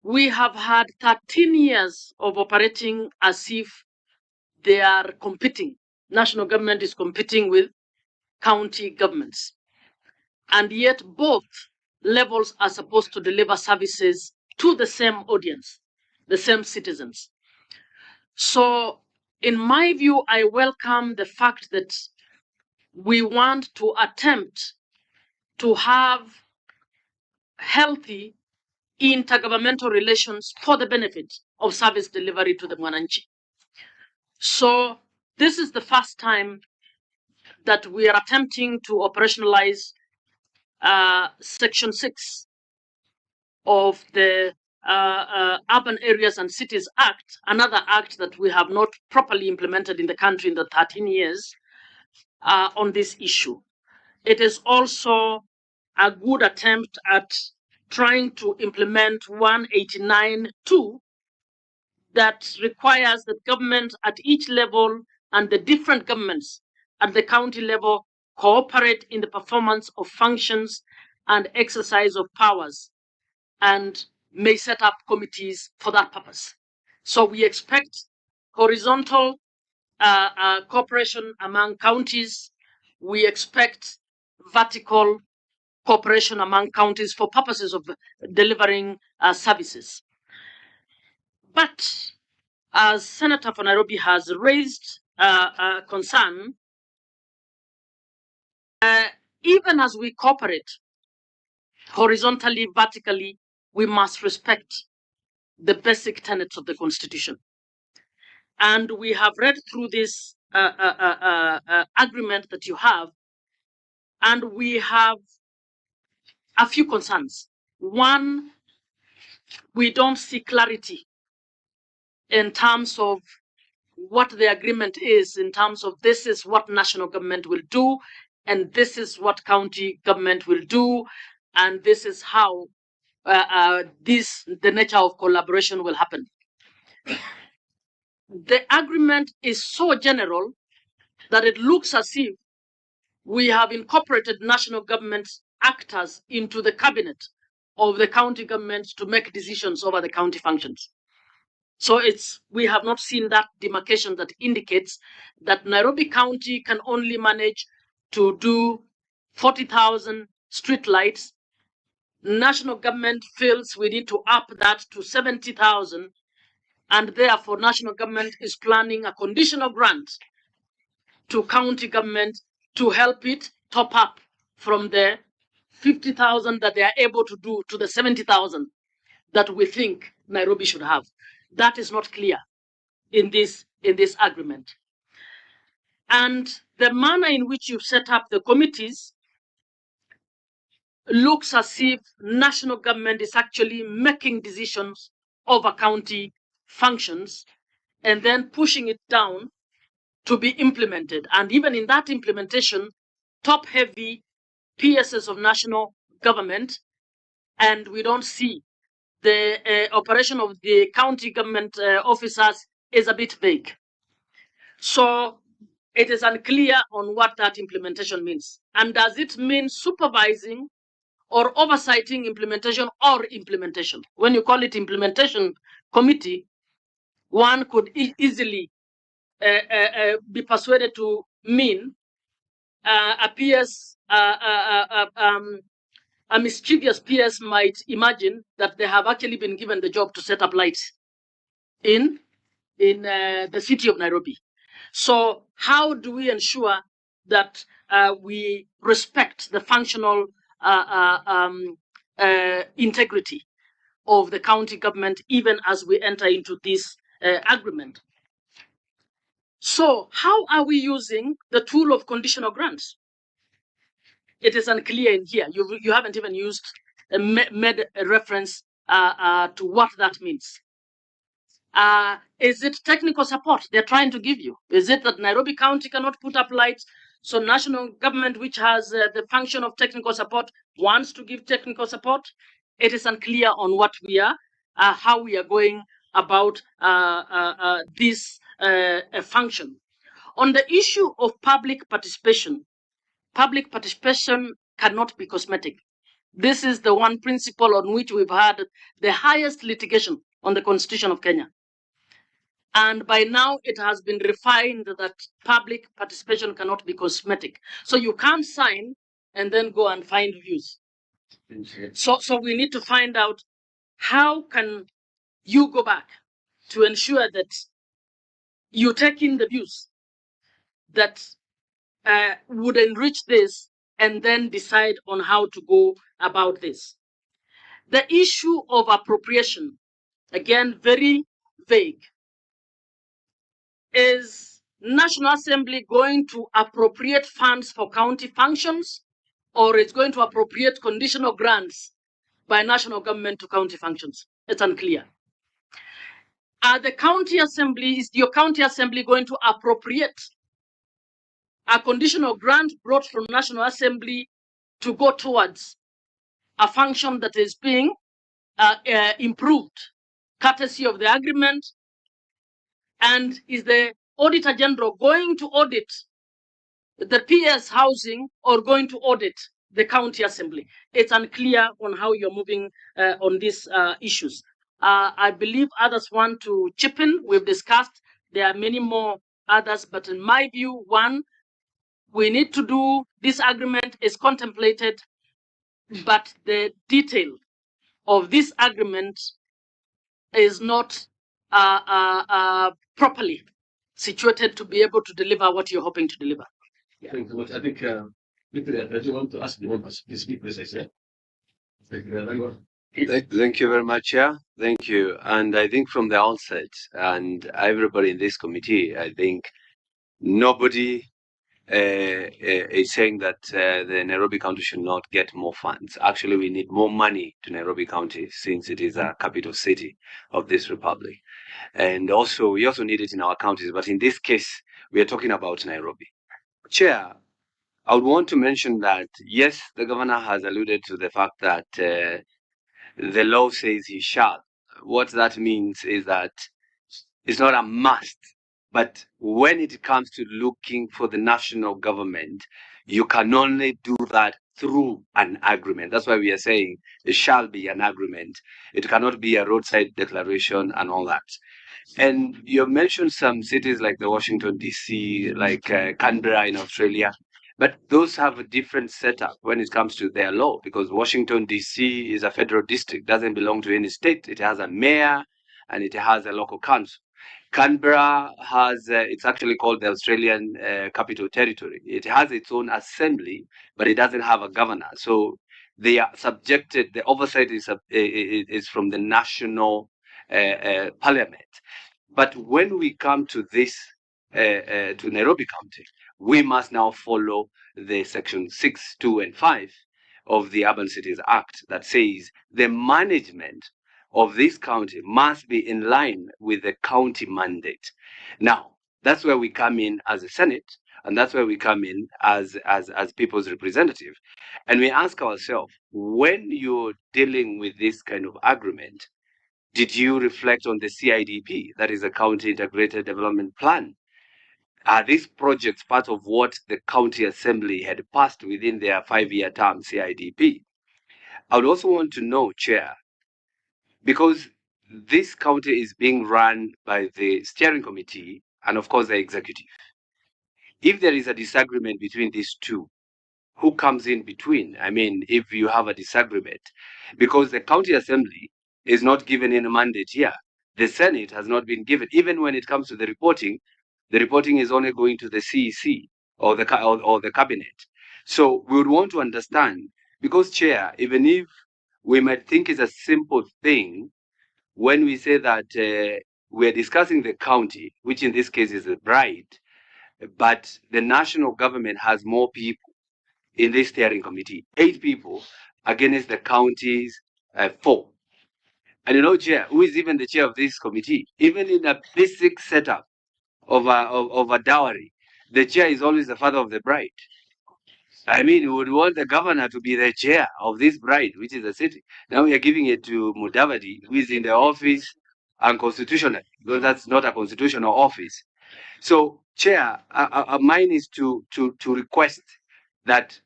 we have had 13 years of operating as if they are competing. National government is competing with county governments. And yet both levels are supposed to deliver services to the same audience, the same citizens. So in my view, I welcome the fact that we want to attempt to have healthy intergovernmental relations for the benefit of service delivery to the Mwananchi. So this is the first time that we are attempting to operationalize Section 6 of the Urban Areas and Cities Act, another act that we have not properly implemented in the country in the 13 years on this issue. It is also a good attempt at trying to implement 189(2) that requires that government at each level and the different governments at the county level cooperate in the performance of functions and exercise of powers, and may set up committees for that purpose. So we expect horizontal cooperation among counties. We expect vertical cooperation among counties for purposes of delivering services. But as Senator for Nairobi has raised a concern, even as we cooperate horizontally, vertically, we must respect the basic tenets of the Constitution. And we have read through this agreement that you have, and we have a few concerns. One, we don't see clarity in terms of what the agreement is, in terms of this is what national government will do, and this is what county government will do, and this is how the nature of collaboration will happen. The agreement is so general that it looks as if we have incorporated national government actors into the cabinet of the county government to make decisions over the county functions. So we have not seen that demarcation that indicates that Nairobi County can only manage to do 40,000 street lights. National government feels we need to up that to 70,000, and therefore national government is planning a conditional grant to county government to help it top up from the 50,000 that they are able to do to the 70,000 that we think Nairobi should have. That is not clear in this agreement. And the manner in which you set up the committees looks as if national government is actually making decisions over county functions and then pushing it down to be implemented. And even in that implementation, top-heavy PSs of national government, and we don't see the operation of the county government officers is a bit vague. So it is unclear on what that implementation means. And does it mean supervising or oversighting implementation or implementation? When you call it implementation committee, one could easily be persuaded to mean a mischievous PS might imagine that they have actually been given the job to set up lights in the city of Nairobi. So how do we ensure that we respect the functional integrity of the county government even as we enter into this agreement? So how are we using the tool of conditional grants? It is unclear in here. You haven't even used made a reference to what that means. Is it technical support they're trying to give you? Is it that Nairobi County cannot put up lights, so national government, which has the function of technical support, wants to give technical support? It is unclear on what we are, how we are going about this function. On the issue of public participation cannot be cosmetic. This is the one principle on which we've had the highest litigation on the Constitution of Kenya. And by now, it has been refined that public participation cannot be cosmetic. So you can't sign and then go and find views. So we need to find out how can you go back to ensure that you take in the views that would enrich this and then decide on how to go about this. The issue of appropriation, again, very vague. Is National Assembly going to appropriate funds for county functions, or it's going to appropriate conditional grants by national government to county functions? It's unclear. Is your county assembly going to appropriate a conditional grant brought from National Assembly to go towards a function that is being improved, courtesy of the agreement? And is the Auditor General going to audit the PS housing or going to audit the county assembly? It's unclear on how you're moving on these issues. I believe others want to chip in. We've discussed. There are many more others, but in my view, one, we need to do this agreement is contemplated, but the detail of this agreement is not properly situated to be able to deliver what you're hoping to deliver. Thank you much. I think I do want to ask the one to speak, as I said. Thank you very much. Thank you very much, Chair. Thank you. And I think from the outset, and everybody in this committee, I think nobody is saying that the Nairobi County should not get more funds. Actually, we need more money to Nairobi County since it is a capital city of this republic. And also, we also need it in our counties. But in this case, we are talking about Nairobi. Chair, I would want to mention that, yes, the governor has alluded to the fact that the law says he shall. What that means is that it's not a must. But when it comes to looking for the national government, you can only do that through an agreement. That's why we are saying it shall be an agreement. It cannot be a roadside declaration and all that. And you mentioned some cities like the Washington, D.C., like Canberra in Australia. But those have a different setup when it comes to their law, because Washington, D.C. is a federal district, doesn't belong to any state. It has a mayor and it has a local council. Canberra has, it's actually called the Australian Capital Territory. It has its own assembly, but it doesn't have a governor. So they are subjected, the oversight is from the national parliament. But when we come to this, to Nairobi County, we must now follow the section 6, 2, and 5 of the Urban Cities Act that says the management of this county must be in line with the county mandate. Now, that's where we come in as a Senate, and that's where we come in as people's representative. And we ask ourselves, when you're dealing with this kind of agreement, did you reflect on the CIDP, that is a County Integrated Development Plan? Are these projects part of what the County Assembly had passed within their 5-year term CIDP? I would also want to know, Chair, because this county is being run by the steering committee and of course the executive. If there is a disagreement between these two, who comes in between? I mean, if you have a disagreement, because the county assembly is not given any mandate here. The Senate has not been given. Even when it comes to the reporting is only going to the CEC or the cabinet. So we would want to understand, because Chair, even if we might think it's a simple thing, when we say that we're discussing the county, which in this case is the bride, but the national government has more people in this steering committee, 8 people against the county's 4. And you know, Chair, who is even the chair of this committee? Even in a basic setup of a dowry, the chair is always the father of the bride. I mean, we would want the governor to be the chair of this bride, which is the city. Now we are giving it to Mudavadi, who is in the office unconstitutional, because that's not a constitutional office. So, Chair, mine is to request that,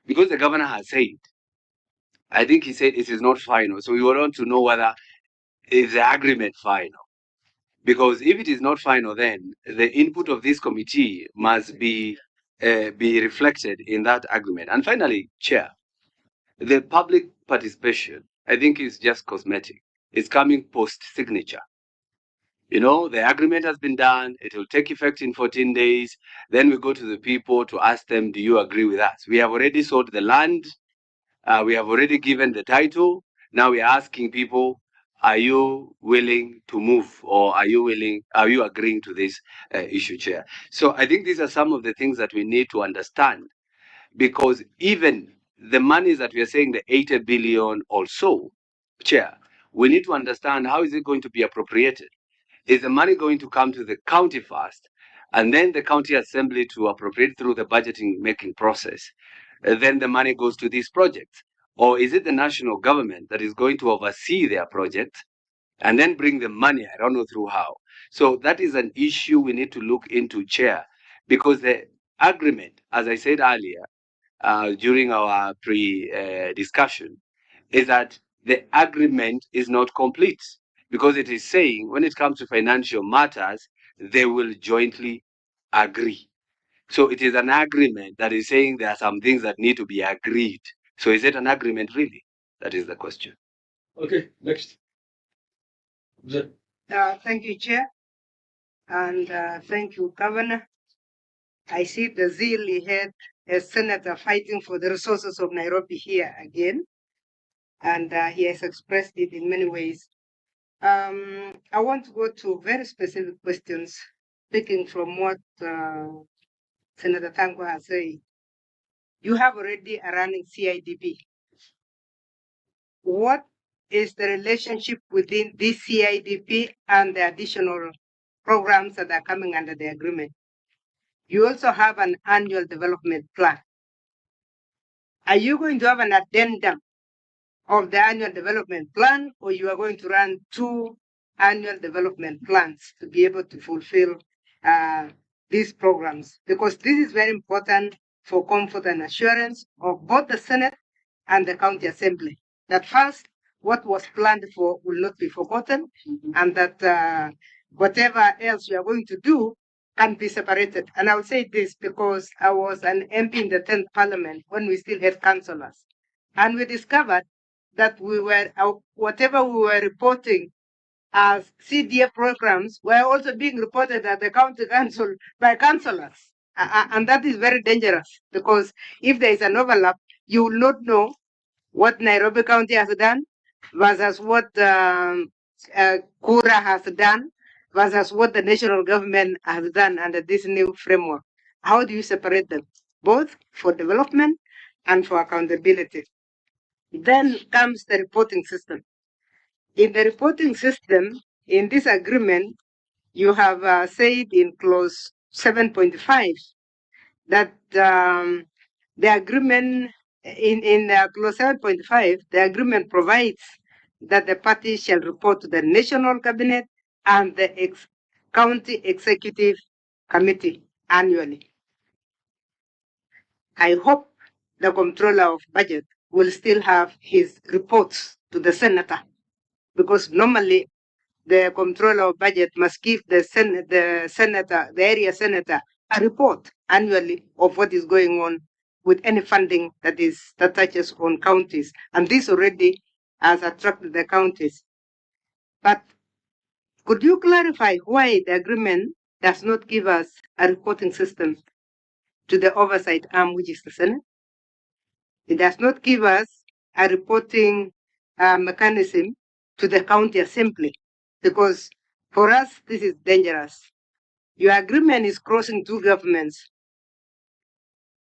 because the governor has said, I think he said it is not final. So we want to know whether is the agreement final. Because if it is not final, then the input of this committee must be reflected in that agreement. And finally, Chair, the public participation, I think, is just cosmetic. It's coming post-signature. You know, the agreement has been done. It will take effect in 14 days. Then we go to the people to ask them, do you agree with us? We have already sold the land. We have already given the title. Now we are asking people, are you willing to move, or are you agreeing to this issue, Chair? So I think these are some of the things that we need to understand, because even the monies that we are saying, the 80 billion or so, Chair, we need to understand how is it going to be appropriated. Is the money going to come to the county first, and then the county assembly to appropriate through the budgeting making process? Then the money goes to these projects? Or is it the national government that is going to oversee their projects and then bring the money? I don't know through how. So that is an issue we need to look into, Chair, because the agreement, as I said earlier, during our pre-discussion, is that the agreement is not complete, because it is saying when it comes to financial matters, they will jointly agree. So it is an agreement that is saying there are some things that need to be agreed. So is it an agreement really? That is the question. Okay, next. Thank you, Chair. And thank you, Governor. I see the zeal he had as Senator fighting for the resources of Nairobi here again. And he has expressed it in many ways. I want to go to very specific questions, speaking from what Senator Tangwa has said. You have already a running CIDP. What is the relationship within this CIDP and the additional programs that are coming under the agreement? You also have an annual development plan. Are you going to have an addendum of the annual development plan, or you are going to run 2 annual development plans to be able to fulfill these programs? Because this is very important for comfort and assurance of both the Senate and the County Assembly, that first, what was planned for will not be forgotten, and that whatever else we are going to do can be separated. And I'll say this because I was an MP in the 10th Parliament when we still had councillors. And we discovered that we were, whatever we were reporting as CDF programs were also being reported at the county council by councillors. And that is very dangerous, because if there is an overlap, you will not know what Nairobi County has done versus what Kura has done versus what the national government has done under this new framework. How do you separate them, both for development and for accountability? Then comes the reporting system. In the reporting system, in this agreement, you have said in clause 7.5 that the agreement, in clause 7.5, the agreement provides that the parties shall report to the national cabinet and the county executive committee annually. I hope the comptroller of budget will still have his reports to the senator, because normally the comptroller of budget must give the area senator, a report annually of what is going on with any funding that touches on counties. And this already has attracted the counties. But could you clarify why the agreement does not give us a reporting system to the oversight arm, which is the Senate? It does not give us a reporting mechanism to the county assembly, because for us, this is dangerous. Your agreement is crossing two governments.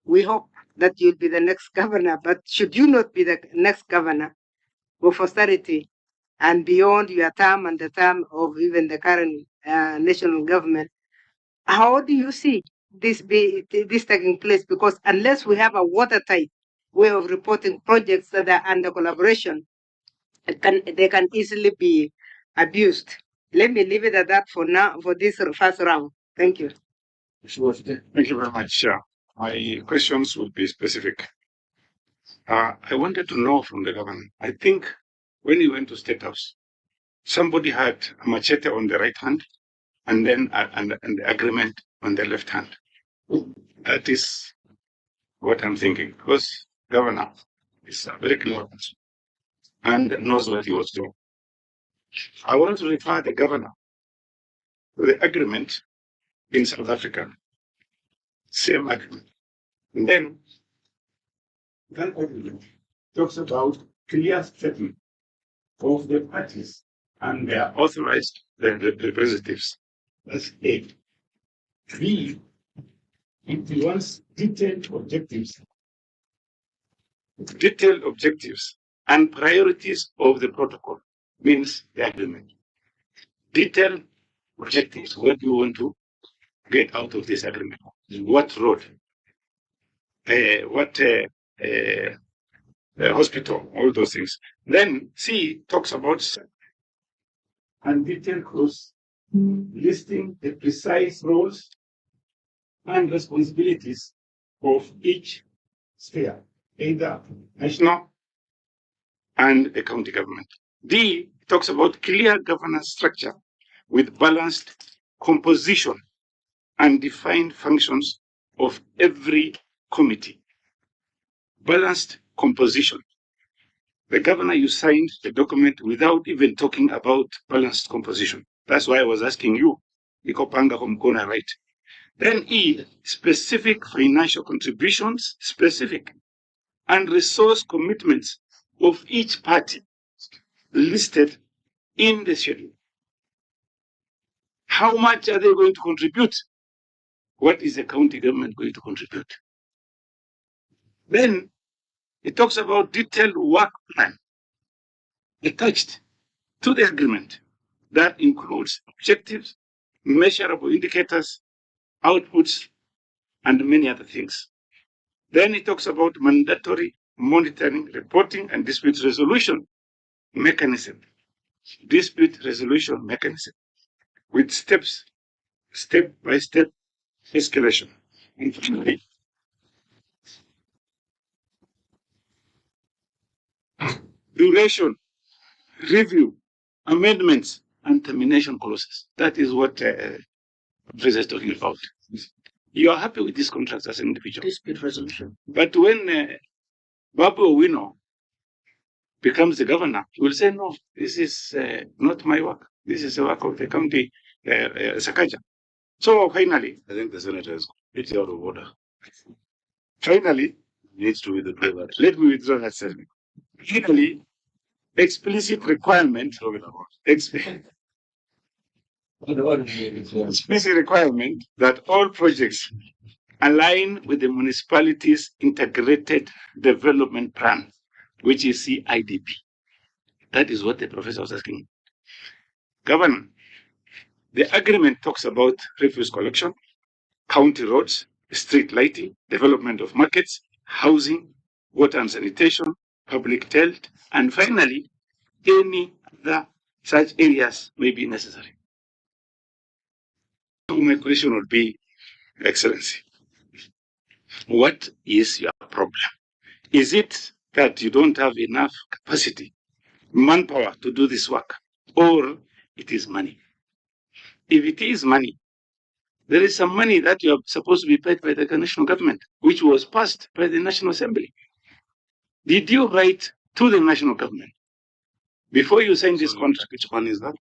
We hope that you'll be the next governor, but should you not be the next governor of austerity and beyond your term and the term of even the current national government, how do you see this taking place? Because unless we have a watertight way of reporting projects that are under collaboration, they can easily be abused. Let me leave it at that for now, for this first round. Thank you. Thank you very much. My questions will be specific. I wanted to know from the government. I think when you went to State House, somebody had a machete on the right hand and then and the agreement on the left hand. That is what I'm thinking, because governor is very clever and knows what he was doing. I want to refer the governor to the agreement in South Africa. Same agreement. And then that agreement talks about clear statement of the parties and their authorized representatives. That's A. B, it wants detailed objectives. Detailed objectives and priorities of the protocol means the agreement. Detailed objectives, what do you want to get out of this agreement? What road? What hospital? All those things. Then C talks about and detailed clause listing the precise roles and responsibilities of each sphere, either national and a county government. D talks about clear governance structure with balanced composition and defined functions of every committee. Balanced composition. The governor, you signed the document without even talking about balanced composition. That's why I was asking you, Ikopanga from corner right. Then E, specific financial contributions, specific, and resource commitments of each party listed in the schedule. How much are they going to contribute? What is the county government going to contribute? Then it talks about detailed work plan attached to the agreement that includes objectives, measurable indicators, outputs, and many other things. Then it talks about mandatory monitoring, reporting, and dispute resolution mechanism. Dispute resolution mechanism with step-by-step escalation. And finally, duration, review, amendments, and termination clauses. That is what the President is talking about. You are happy with these contracts as an individual. Dispute resolution. But when Babu Owino becomes the governor, he will say, no, this is not my work. This is the work of the county Sakaja. So finally, I think the senator is completely out of order. Finally, needs to withdraw that. Let me withdraw that statement. Finally, explicit requirement, explicit requirement that all projects align with the municipality's integrated development plan, which is CIDP. That is what the professor was asking. Governor, the agreement talks about refuse collection, county roads, street lighting, development of markets, housing, water and sanitation, public health, and finally, any other such areas may be necessary. So my question would be, Excellency, what is your problem? Is it that you don't have enough capacity, manpower to do this work? Or it is money. If it is money, there is some money that you are supposed to be paid by the national government, which was passed by the National Assembly. Did you write to the national government before you sign this contract? Which money is that?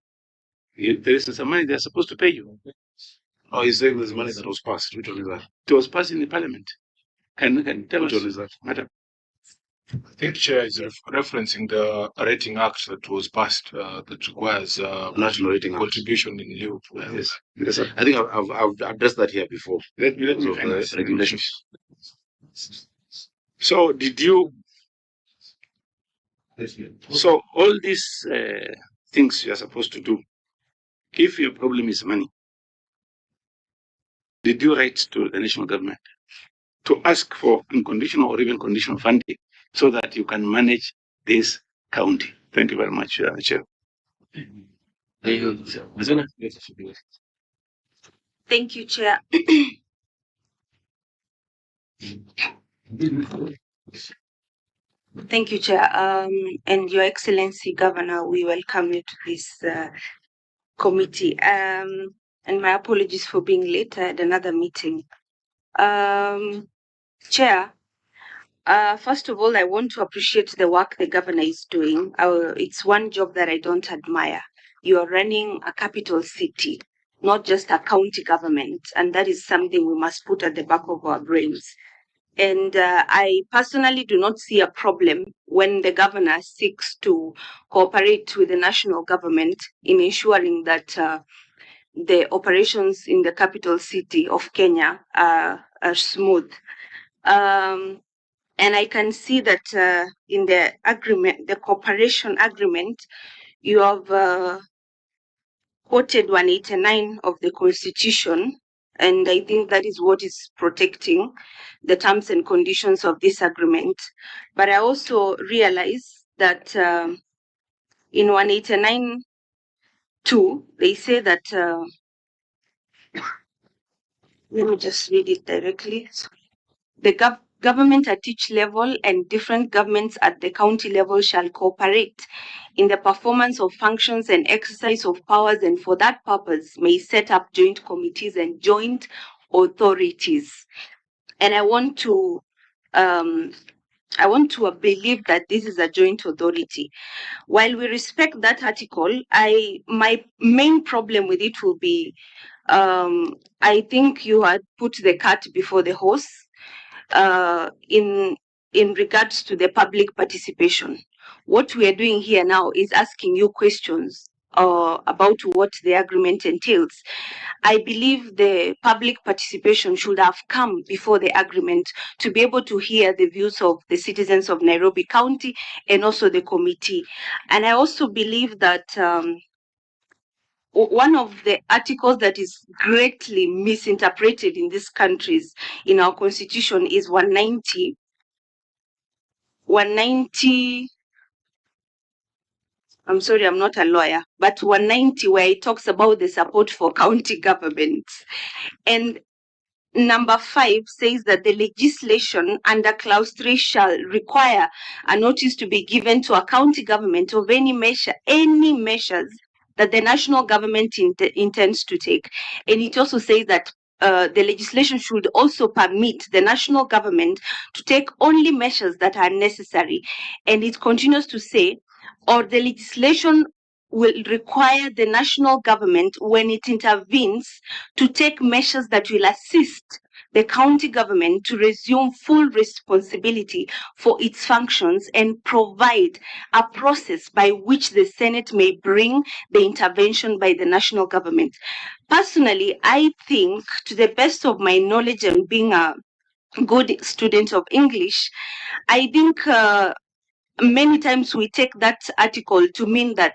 There is some money they are supposed to pay you. Oh, he's saying there's money that was passed. Which one is that? It was passed in the parliament. Can tell Which us, one is that? madam? I think Chair is referencing the rating act that was passed that requires national rating contribution in lieu. Yes. Yes, sir. I think I've addressed that here before. Let me So, finish. regulations. So did you? So all these things you are supposed to do, if your problem is money, did you write to the national government to ask for unconditional or even conditional funding so that you can manage this county? Thank you very much, Chair. Thank you, Chair. Thank you, Chair. And Your Excellency, Governor, we welcome you to this committee. And my apologies for being late. I had another meeting. Chair, first of all, I want to appreciate the work the governor is doing. It's one job that I don't admire. You are running a capital city, not just a county government, and that is something we must put at the back of our brains. And I personally do not see a problem when the governor seeks to cooperate with the national government in ensuring that the operations in the capital city of Kenya are smooth. And I can see that in the agreement, the cooperation agreement, you have quoted 189 of the Constitution, and I think that is what is protecting the terms and conditions of this agreement. But I also realize that in 189(2), they say that, let me just read it directly. The government at each level and different governments at the county level shall cooperate in the performance of functions and exercise of powers, and for that purpose may set up joint committees and joint authorities. And I want to believe that this is a joint authority. While we respect that article, my main problem with it will be, I think you had put the cart before the horse in regards to the public participation. What we are doing here now is asking you questions about what the agreement entails. I believe the public participation should have come before the agreement to be able to hear the views of the citizens of Nairobi County and also the committee. And I also believe that one of the articles that is greatly misinterpreted in these countries in our constitution is 190. I'm sorry, I'm not a lawyer, but 190, where it talks about the support for county governments. And number 5 says that the legislation under clause 3 shall require a notice to be given to a county government of any measures that the national government intends to take. And it also says that the legislation should also permit the national government to take only measures that are necessary. And it continues to say, or the legislation will require the national government, when it intervenes, to take measures that will assist the county government to resume full responsibility for its functions and provide a process by which the Senate may bring the intervention by the national government. Personally, I think, to the best of my knowledge and being a good student of English, I think many times we take that article to mean that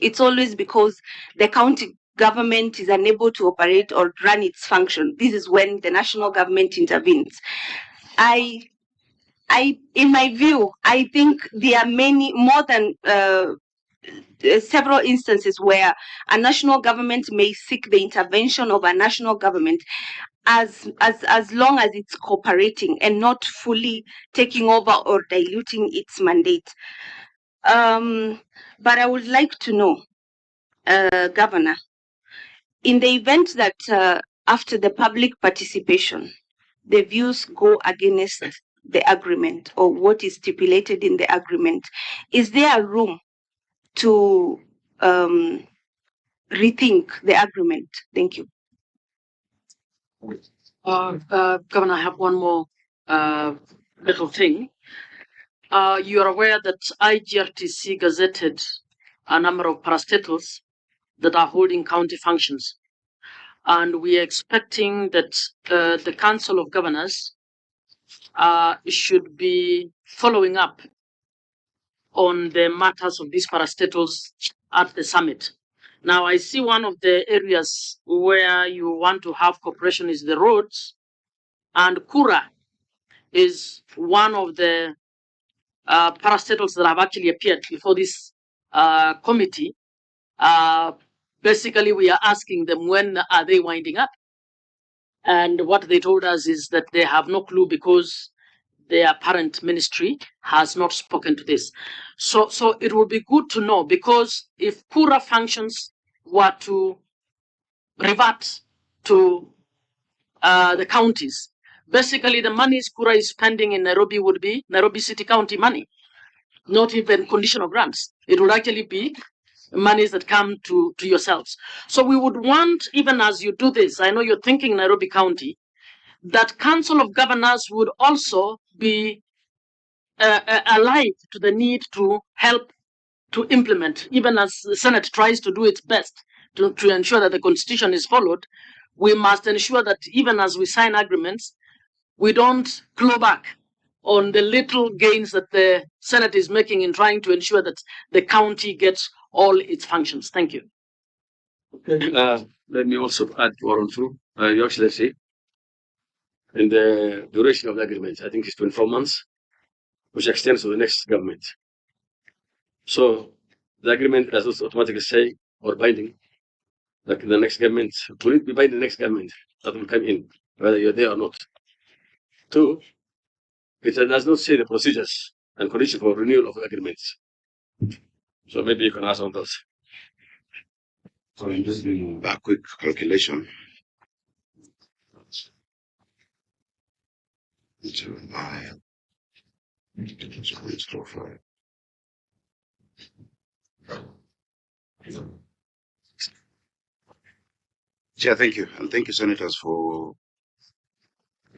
it's always because the county government is unable to operate or run its function. This is when the national government intervenes. In my view, I think there are more than several instances where a national government may seek the intervention of a national government as long as it's cooperating and not fully taking over or diluting its mandate. But I would like to know, Governor, in the event that after the public participation, the views go against the agreement or what is stipulated in the agreement, is there a room to rethink the agreement? Thank you. Governor, I have one more little thing. You are aware that IGRTC gazetted a number of parastatals that are holding county functions. And we are expecting that the Council of Governors should be following up on the matters of these parastatals at the summit. Now, I see one of the areas where you want to have cooperation is the roads, and Kura is one of the parastatals that have actually appeared before this committee. Basically, we are asking them when are they winding up? And what they told us is that they have no clue because their parent ministry has not spoken to this. So it would be good to know, because if Kura functions were to revert to the counties, basically the monies Kura is spending in Nairobi would be Nairobi City County money, not even conditional grants. It would actually be monies that come to yourselves. So we would want, even as you do this, I know you're thinking Nairobi County, that Council of Governors would also be alive to the need to help to implement, even as the Senate tries to do its best to ensure that the Constitution is followed. We must ensure that even as we sign agreements, we don't claw back on the little gains that the Senate is making in trying to ensure that the county gets all its functions. Thank you. Okay, let me also add one through, Your Excellency. In the duration of the agreement, I think it's 24 months, which extends to the next government. So the agreement does not automatically say or binding like the next government. Will it be binding the next government that will come in, whether you're there or not? Two, it does not say the procedures and conditions for renewal of agreements. So maybe you can ask on those. So I'm just doing a quick calculation. Chair, thank you. And thank you, Senators, for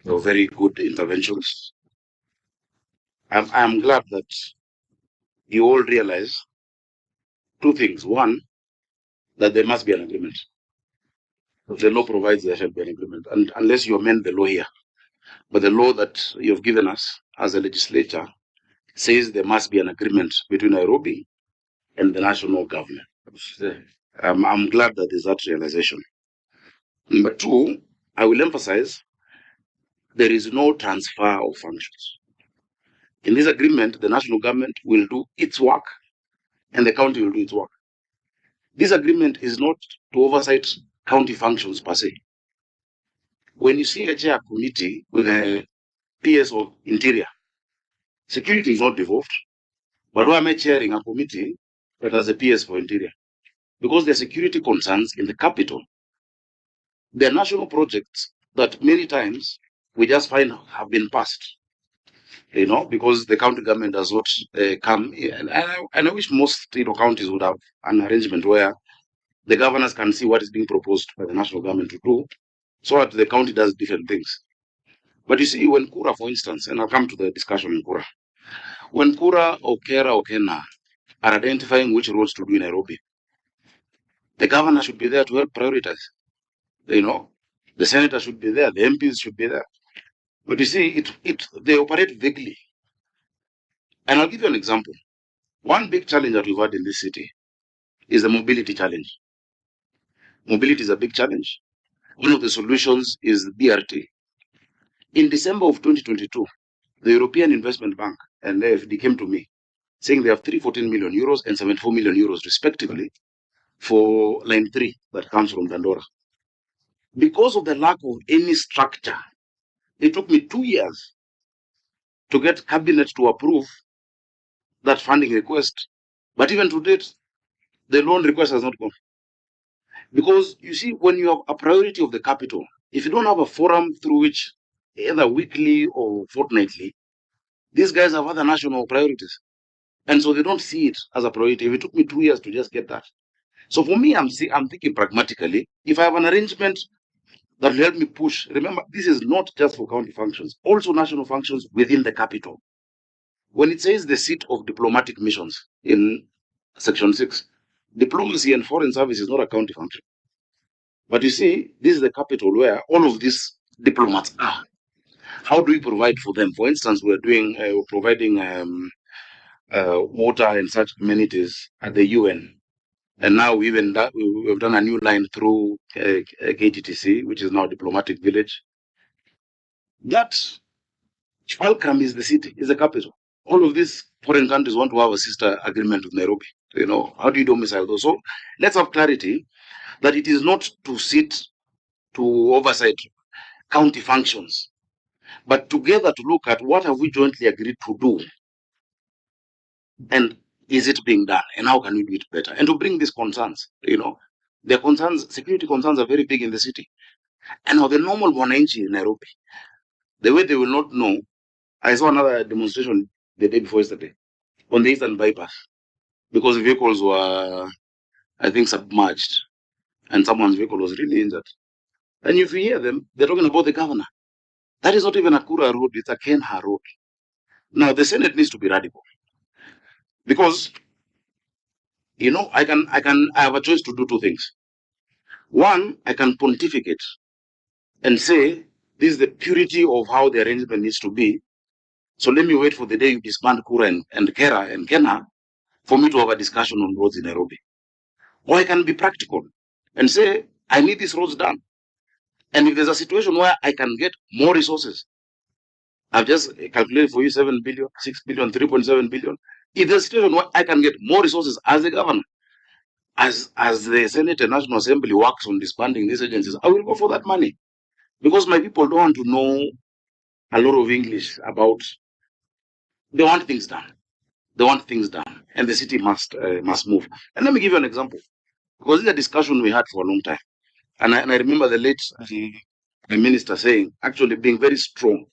your very good interventions. I'm glad that you all realize two things. One, that there must be an agreement. The law provides there shall be an agreement, and unless you amend the law here. But the law that you've given us as a legislature says there must be an agreement between Nairobi and the national government. I'm glad that there's that realization. Number two, I will emphasize there is no transfer of functions. In this agreement, the national government will do its work and the county will do its work. This agreement is not to oversight county functions per se. When you see a chair committee with a PS of Interior, security is not devolved. But why am I chairing a committee that has a PS for Interior? Because there are security concerns in the capital. There are national projects that many times we just find have been passed, because the county government does not come in. And I wish most counties would have an arrangement where the governors can see what is being proposed by the national government to do, so that the county does different things. But you see, when Kura, for instance, and I'll come to the discussion in Kura, when Kura or Kera or Kena are identifying which roads to do in Nairobi, the governor should be there to help prioritize. The senator should be there, the MPs should be there. But you see, they operate vaguely. And I'll give you an example. One big challenge that we've had in this city is the mobility challenge. Mobility is a big challenge. One of the solutions is BRT. In December of 2022, the European Investment Bank and the AFD came to me saying they have 314 million euros and 74 million euros respectively for line 3 that comes from Dandora. Because of the lack of any structure, it took me 2 years to get cabinet to approve that funding request. But even to date, the loan request has not gone. Because you see, when you have a priority of the capital, if you don't have a forum through which either weekly or fortnightly, these guys have other national priorities. And so they don't see it as a priority. If it took me 2 years to just get that. So for me, I'm thinking pragmatically, if I have an arrangement that will help me push, remember, this is not just for county functions, also national functions within the capital. When it says the seat of diplomatic missions in Section 6, diplomacy and foreign service is not a county function. But you see, this is the capital where all of these diplomats are. How do we provide for them? For instance, we're providing water and such amenities at the UN. And now we've done a new line through KTTC, which is now Diplomatic Village. That fulcrum is the city, is the capital. All of these foreign countries want to have a sister agreement with Nairobi. You know, how do you domicile those? So let's have clarity that it is not to sit to oversight county functions, but together to look at what have we jointly agreed to do, and is it being done, and how can we do it better, and to bring these concerns. You know, the concerns, security concerns, are very big in the city, and for the normal wananchi in Nairobi, the way they will not know. I saw another demonstration the day before yesterday on the Eastern Bypass because vehicles were, I think, submerged, and someone's vehicle was really injured. And if you hear them, they're talking about the governor. That is not even a Kura road, it's a Kenha road. Now, the Senate needs to be radical. Because, you know, I have a choice to do two things. One, I can pontificate and say, this is the purity of how the arrangement needs to be. So let me wait for the day you disband Kura and Kera and Kenha for me to have a discussion on roads in Nairobi. Or I can be practical and say, I need these roads done. And if there's a situation where I can get more resources, I've just calculated for you 7 billion, 6 billion, 3.7 billion. If there's a situation where I can get more resources as the governor, as the Senate and National Assembly works on disbanding these agencies, I will go for that money. Because my people don't want to know a lot of English about, they want things done. They want things done. And the city must move. And let me give you an example. Because it's a discussion we had for a long time. And I remember the late minister saying, actually being very strong,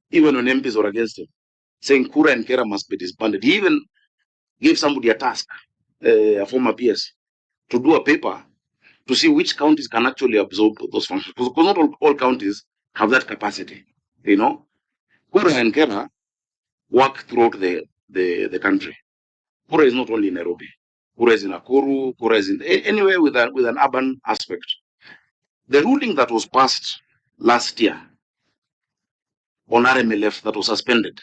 even when MPs were against him, saying Kura and Kera must be disbanded. He even gave somebody a task, a former PS, to do a paper to see which counties can actually absorb those functions. Because not all counties have that capacity. You know, Kura and Kera work throughout the country. Kura is not only in Nairobi. Kura is in Nakuru, Kura is in anywhere with an urban aspect. The ruling that was passed last year on RMLF that was suspended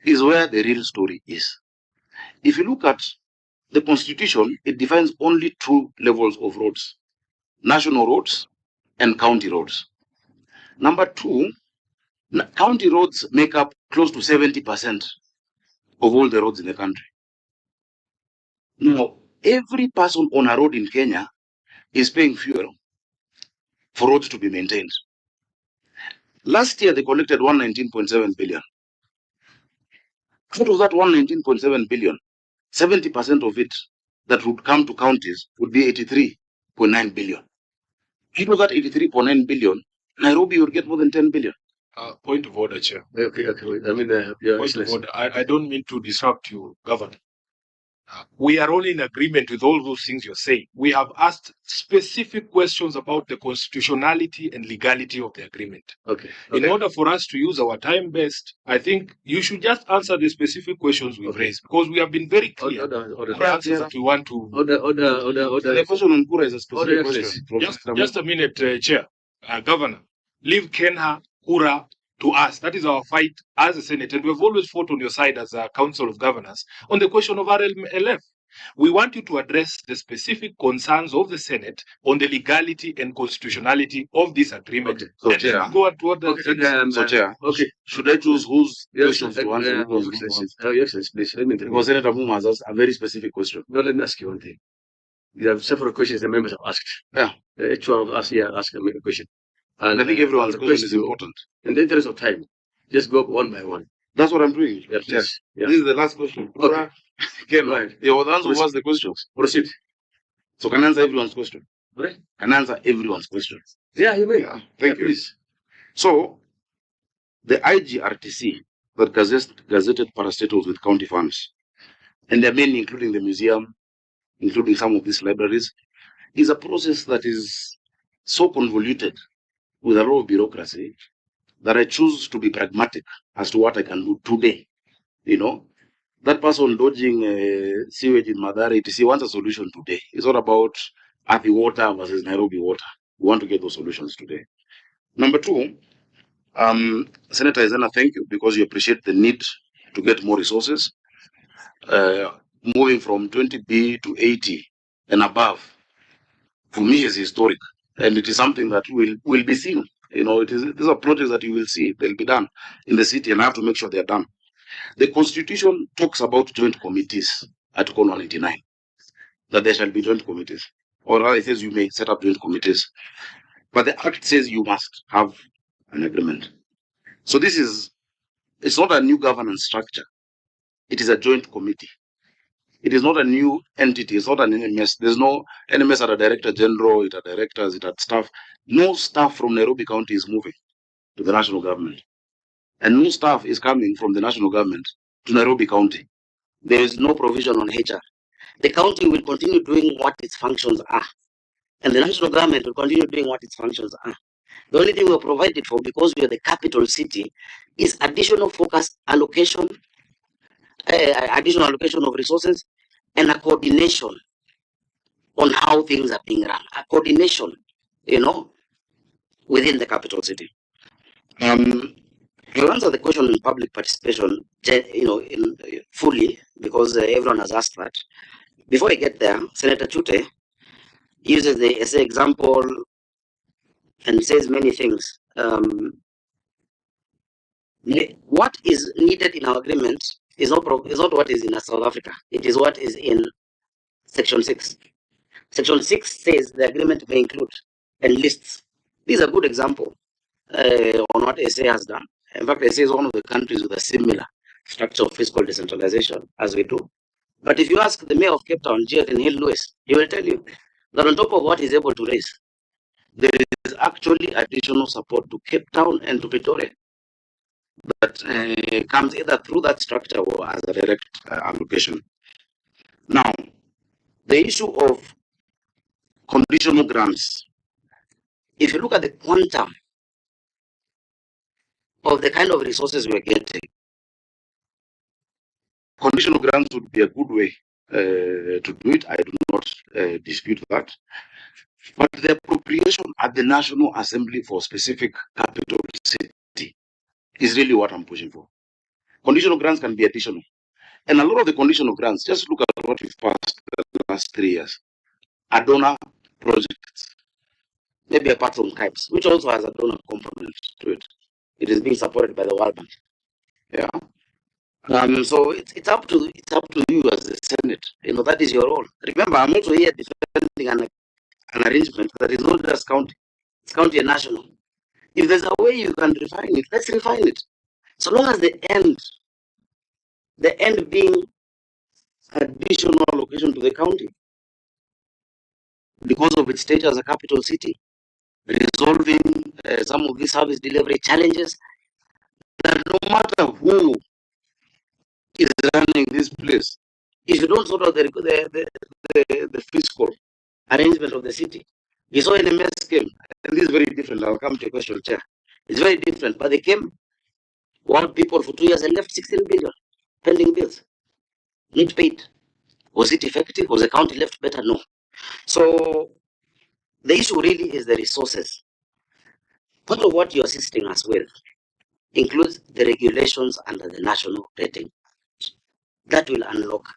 is where the real story is. If you look at the Constitution, it defines only two levels of roads: national roads and county roads. Number two, county roads make up close to 70% of all the roads in the country. Now, every person on a road in Kenya is paying fuel for roads to be maintained. Last year, they collected 119.7 billion. Out of that 119.7 billion, 70% of it that would come to counties would be 83.9 billion. Out of that 83.9 billion, Nairobi would get more than 10 billion. Point of order, Chair. Okay. I mean, Point of order. I don't mean to disrupt you, Governor. We are all in agreement with all those things you're saying. We have asked specific questions about the constitutionality and legality of the agreement. Okay. In order for us to use our time best, I think you should just answer the specific questions we've raised, because we have been very clear on the answers that we want to. Order. The question on Kura is a specific question. Just a minute, Chair. Governor, leave Kenha, Kura to us. That is our fight as a Senate, and we've always fought on your side as a Council of Governors on the question of RLF. We want you to address the specific concerns of the Senate on the legality and constitutionality of this agreement. Okay. So, Chair, go on to what the Chair, should I choose whose questions to answer? Yes, please. Let me because Senator Muma has asked a very specific question. No, let me ask you one thing. There are several questions the members have asked. Yeah. Each one of us here asked a question. And I think everyone's question is important. In the interest of time, just go one by one. That's what I'm doing. Yeah, please. Yeah. This is the last question. Okay. Right. You were the answer was the questions. Proceed. So can I answer everyone's question? can answer everyone's questions. Yeah, you may. Thank you. So, the IGRTC that gazetted parastatals with county funds, and there are many, including the museum, including some of these libraries, is a process that is so convoluted with a lot of bureaucracy that I choose to be pragmatic as to what I can do today. You know, that person dodging sewage in Madara ETC wants a solution today. It's not about Athi water versus Nairobi water. We want to get those solutions today. Number two, Senator Izana, thank you because you appreciate the need to get more resources. Moving from 20B to 80 and above, for me, is historic. And it is something that will be seen. You know, these are projects that you will see. They'll be done in the city, and I have to make sure they're done. The Constitution talks about joint committees, Article 189, that there shall be joint committees. Or rather, it says you may set up joint committees. But the Act says you must have an agreement. So it's not a new governance structure. It is a joint committee. It is not a new entity. It's not an NMS. There's no NMS at a director general, it at directors, it at staff. No staff from Nairobi County is moving to the national government. And no staff is coming from the national government to Nairobi County. There is no provision on HR. The county will continue doing what its functions are. And the national government will continue doing what its functions are. The only thing we're provided for, because we are the capital city, is additional focus allocation, additional allocation of resources, and a coordination on how things are being run. A coordination, you know, within the capital city. To answer the question on public participation, you know, fully, because everyone has asked that. Before I get there, Senator Chute uses the essay example and says many things. What is needed in our agreement is not what is in South Africa. It is what is in Section 6. Section 6 says the agreement may include and lists. This is a good example on what SA has done. In fact, SA is one of the countries with a similar structure of fiscal decentralization as we do. But if you ask the mayor of Cape Town, Jerry Hill Lewis, he will tell you that on top of what he's able to raise, there is actually additional support to Cape Town and to Pretoria that comes either through that structure or as a direct allocation. Now, the issue of conditional grants, if you look at the quantum of the kind of resources we're getting, conditional grants would be a good way to do it. I do not dispute that. But the appropriation at the National Assembly for specific capital city is really what I'm pushing for. Conditional grants can be additional. And a lot of the conditional grants, just look at what we've passed the last 3 years, are donor projects. Maybe apart from KIPES, which also has a donor component to it. It is being supported by the World Bank. Yeah. So it's up to you as the Senate. You know, that is your role. Remember, I'm also here defending an arrangement that is not just county. It's county and national. If there's a way you can refine it, let's refine it. So long as the end being additional allocation to the county because of its status as a capital city, resolving some of these service delivery challenges, that no matter who is running this place, if you don't sort out the fiscal arrangement of the city, you saw NMS came, and this is very different. I'll come to your question, Chair. It's very different, but they came, warned people for 2 years and left 16 billion pending bills, not paid. Was it effective? Was the county left better? No. So the issue really is the resources. Part of what you're assisting us with includes the regulations under the national rating. That will unlock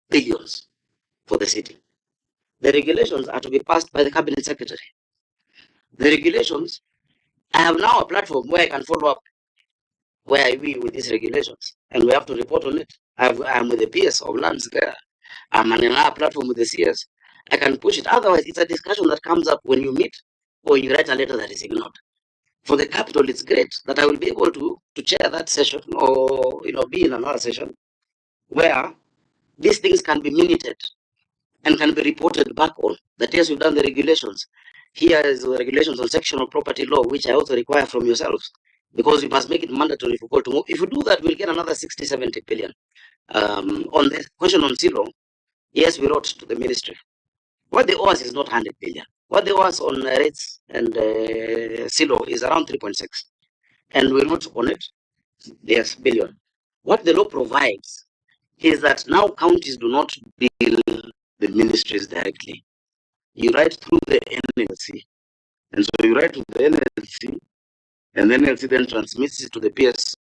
billions for the city. The regulations are to be passed by the cabinet secretary. The regulations, I have now a platform where I can follow up where are we with these regulations, and we have to report on it. I'm with the PS of lands there. I'm on another platform with the CS. I can push it. Otherwise, it's a discussion that comes up when you meet or you write a letter that is ignored. For the capital, it's great that I will be able to chair that session or be in another session where these things can be minuted and can be reported back on that yes, you've done the regulations. Here is the regulations on sectional property law, which I also require from yourselves, because you must make it mandatory for court to move. If you do that, we'll get another 60, 70 billion. On the question on silo, yes, we wrote to the ministry. What they owe us is not 100 billion. What they owe us on rates and silo is around 3.6. And we wrote on it, yes, billion. What the law provides is that now counties do not bill the ministries directly. You write through the NLC. And so you write to the NLC, and the NLC then transmits it to the PS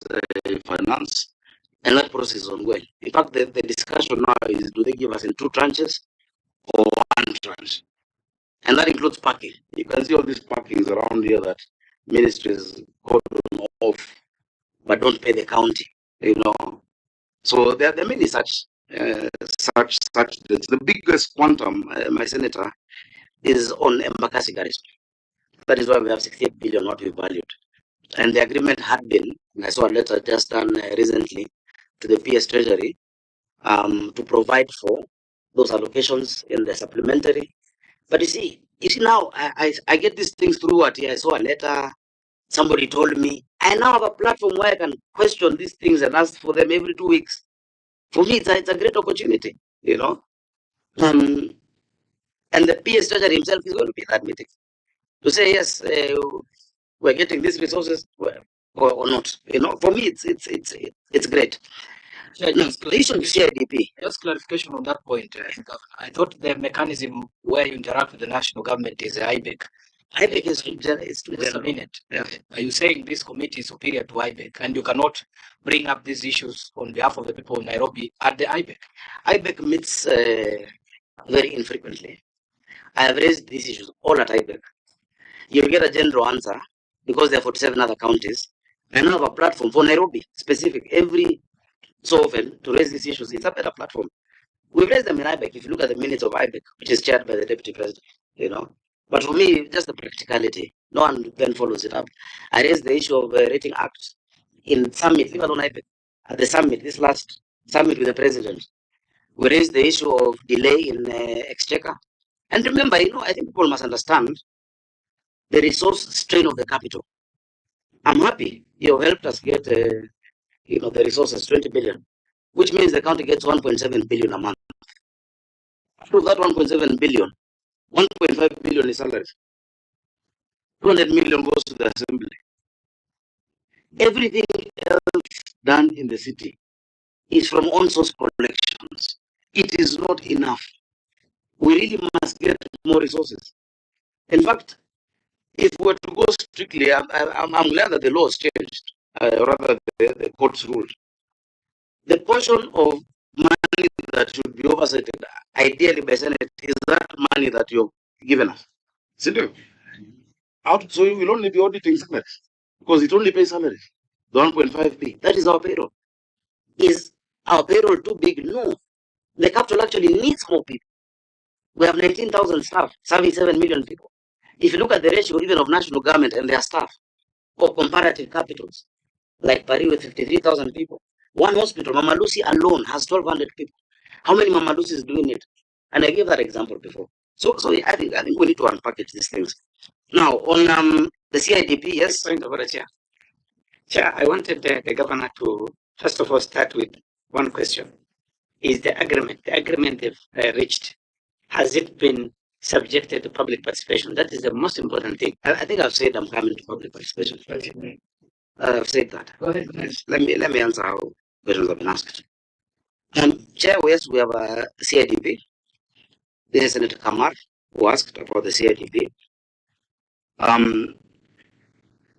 Finance, and that process is ongoing. In fact, the discussion now is, do they give us in 2 tranches or 1 tranche? And that includes parking. You can see all these parkings around here that ministries cordon off, but don't pay the county, you know. So there are many such. The biggest quantum, my senator, is on Embakasi Garrison. That is why we have 68 billion what we valued. And the agreement had been, I saw a letter just done recently to the PS Treasury to provide for those allocations in the supplementary. But you see now I get these things through what I saw a letter, somebody told me. I now have a platform where I can question these things and ask for them every 2 weeks. For me, it's a great opportunity, you know. And the PS Treasury himself is going to be at that meeting to say, yes, we're getting these resources or not. You know, for me, it's great. Yeah, just CIDP. Just clarification on that point, Governor. I thought the mechanism where you interact with the national government is IBEC. IBEC is just a minute. Yeah. Are you saying this committee is superior to IBEC and you cannot bring up these issues on behalf of the people in Nairobi at the IBEC? IBEC meets very infrequently. I have raised these issues all at IBEC. You'll get a general answer because there are 47 other counties. I now have a platform for Nairobi specific every so often to raise these issues. It's a better platform. We've raised them in IBEC. If you look at the minutes of IBEC, which is chaired by the deputy president, you know. But for me, just the practicality. No one then follows it up. I raised the issue of rating acts in summit, leave alone IBEC. At the summit, this last summit with the president, we raised the issue of delay in exchequer. And remember, you know, I think people must understand the resource strain of the capital. I'm happy you helped us get, you know, the resources, 20 billion, which means the county gets 1.7 billion a month. Out of that 1.7 billion, 1.5 billion is salaries. 200 million goes to the assembly. Everything else done in the city is from on-source collections. It is not enough. We really must get more resources. In fact, if we were to go strictly, I'm glad that the law has changed, rather the courts ruled. The portion of money that should be oversighted, ideally by Senate, is that money that you've given us. So you will only be auditing salaries because it only pays salaries. The 1.5p. That is our payroll. Is our payroll too big? No. The capital actually needs more people. We have 19,000 staff serving 7 million people. If you look at the ratio even of national government and their staff or comparative capitals, like Paris with 53,000 people, one hospital, Mama Lucy alone, has 1,200 people. How many Mama Lucy's do we need? And I gave that example before. So I think we need to unpackage these things. Now, on the CIDP, yes? Point over the chair. Chair, I wanted the governor to, first of all, start with one question. Is the agreement they've reached, has it been subjected to public participation? That is the most important thing. I think I've said I'm coming to public participation. I've said that. Go ahead. Let me answer how questions have been asked. Chair, yes, we have a CIDP. This is Senator Kamar who asked about the CIDP.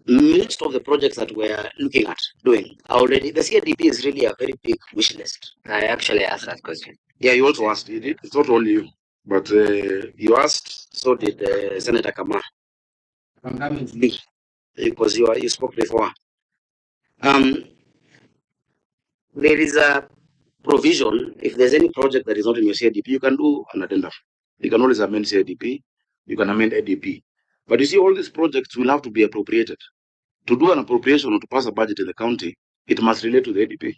Most of the projects that we're looking at doing already, the CIDP is really a very big wish list. I actually asked that question. Yeah, you also asked. You did. It's not only you, but you asked. So did Senator Kamar. Because you spoke before. There is a provision. If there's any project that is not in your CIDP, you can do an addendum. You can always amend CIDP. You can amend ADP. But you see, all these projects will have to be appropriated. To do an appropriation or to pass a budget in the county, it must relate to the ADP.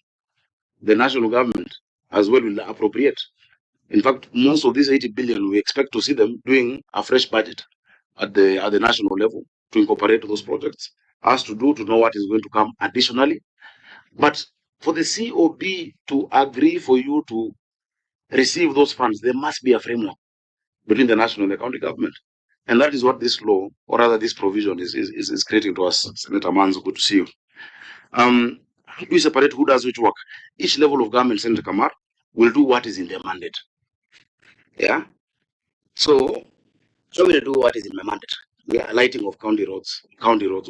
The national government as well will appropriate. In fact, most of these 80 billion, we expect to see them doing a fresh budget at the national level to incorporate those projects. Us to know what is going to come additionally. But for the COB to agree for you to receive those funds, there must be a framework between the national and the county government. And that is what this law, or rather this provision, is creating to us. Senator Manzo, good to see you. How do we separate who does which work? Each level of government, Senator Kamar, will do what is in their mandate. Yeah? So will do what is in my mandate. Yeah, lighting of county roads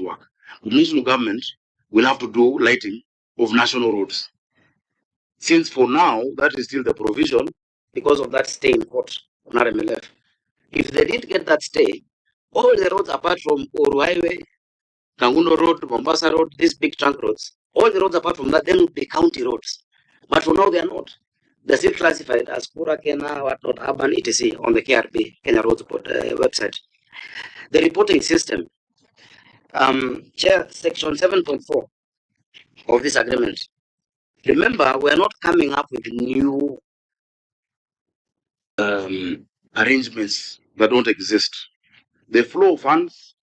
work. The national government will have to do lighting of national roads. Since for now, that is still the provision because of that stay in court on RMLF. If they didn't get that stay, all the roads apart from Oru Highway, Kangundo Road, Mombasa Road, these big trunk roads, all the roads apart from that, then would be county roads. But for now, they are not. They're still classified as Kura, Kena, whatnot, urban, etc. on the KRB, Kenya Roads website. The reporting system, Chair, Section 7.4 of this agreement. Remember, we're not coming up with new arrangements that don't exist. The flow of funds,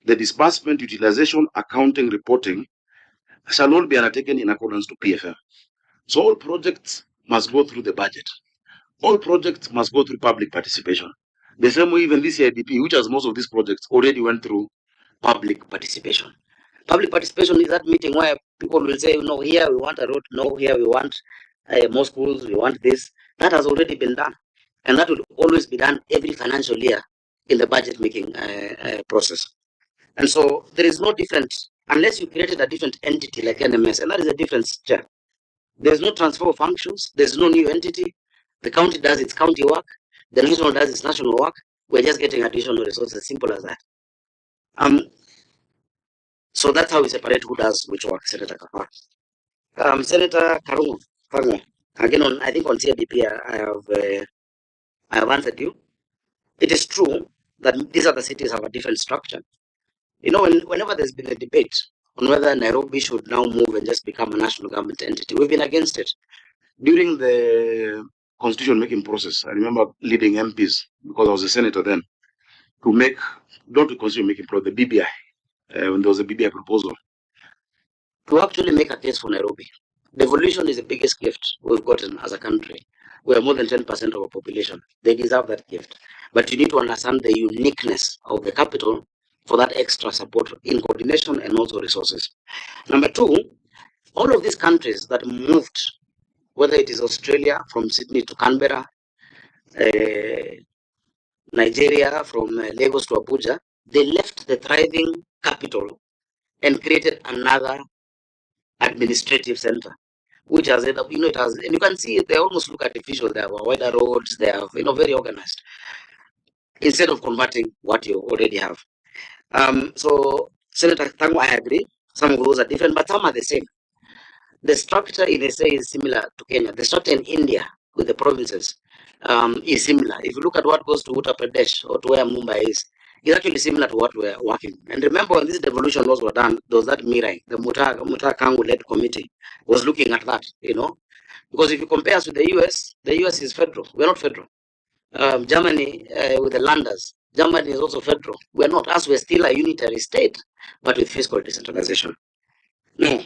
the disbursement, utilization, accounting, reporting shall all be undertaken in accordance to PFM. So all projects must go through the budget. All projects must go through public participation. The same way even this CIDP, which has most of these projects, already went through public participation. Public participation is that meeting where people will say, no, here we want a road, no, here we want more schools, we want this. That has already been done. And that will always be done every financial year in the budget making process. And so there is no difference, unless you created a different entity like NMS, and that is a difference, Chair. There's no transfer of functions, there's no new entity. The county does its county work, the national does its national work. We're just getting additional resources, simple as that. So that's how we separate who does which work, Senator Kakar. Senator Karungo, again, I think on CIDP, I have answered you. It is true that these other cities have a different structure. You know, whenever there's been a debate on whether Nairobi should now move and just become a national government entity, we've been against it. During the constitution making process, I remember leading MPs, because I was a senator then, to make, not the constitution making process, the BBI, when there was a BBI proposal, to actually make a case for Nairobi. Devolution is the biggest gift we've gotten as a country. We are more than 10% of our population. They deserve that gift. But you need to understand the uniqueness of the capital for that extra support in coordination and also resources. Number two, all of these countries that moved, whether it is Australia from Sydney to Canberra, Nigeria from Lagos to Abuja, they left the thriving capital and created another administrative center, which has, it has, and you can see they almost look artificial. They have wider roads, they have, very organized, instead of converting what you already have. So, Senator Tango, I agree. Some of those are different, but some are the same. The structure in SA is similar to Kenya. The structure in India with the provinces is similar. If you look at what goes to Uttar Pradesh or to where Mumbai is, it's actually similar to what we're working. And remember, when these devolution laws were done, there was that Mirai, the Mutar Kangu-led committee was looking at that, Because if you compare us with the US is federal. We're not federal. Germany with the Landers, Germany is also federal. We're not. Us, we're still a unitary state, but with fiscal decentralization. Now,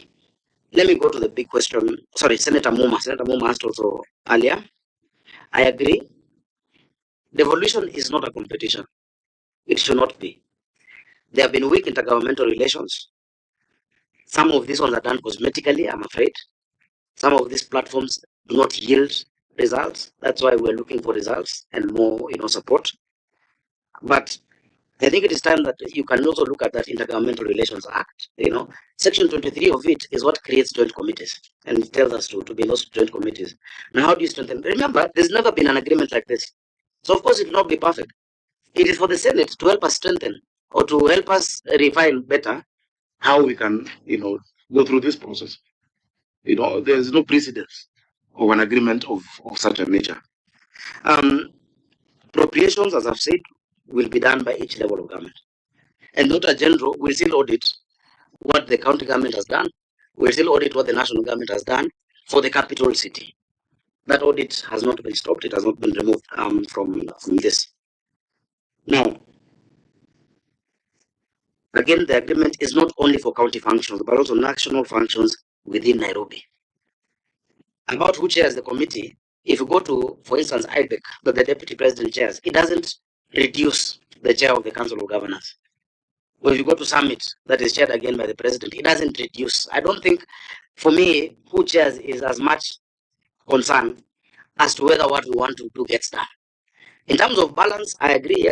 let me go to the big question. Sorry, Senator Muma. Senator Muma asked also earlier. I agree. Devolution is not a competition. It should not be. There have been weak intergovernmental relations. Some of these ones are done cosmetically, I'm afraid. Some of these platforms do not yield results. That's why we're looking for results and more, support. But I think it is time that you can also look at that Intergovernmental Relations Act. Section 23 of it is what creates joint committees, and it tells us to be in those joint committees. Now, how do you strengthen? Remember, there's never been an agreement like this. So, of course, it will not be perfect. It is for the Senate to help us strengthen or to help us refine better how we can, go through this process. There's no precedence of an agreement of such a nature. Appropriations, as I've said, will be done by each level of government. And Dr. General will still audit what the county government has done. We'll still audit what the national government has done for the capital city. That audit has not been stopped. It has not been removed from this. Now, again, the agreement is not only for county functions, but also national functions within Nairobi. About who chairs the committee, if you go to, for instance, IBEC, that the deputy president chairs, it doesn't reduce the chair of the Council of Governors. Or if you go to summit, that is chaired again by the president, it doesn't reduce. I don't think, for me, who chairs is as much concern as to whether what we want to do gets done. In terms of balance, I agree.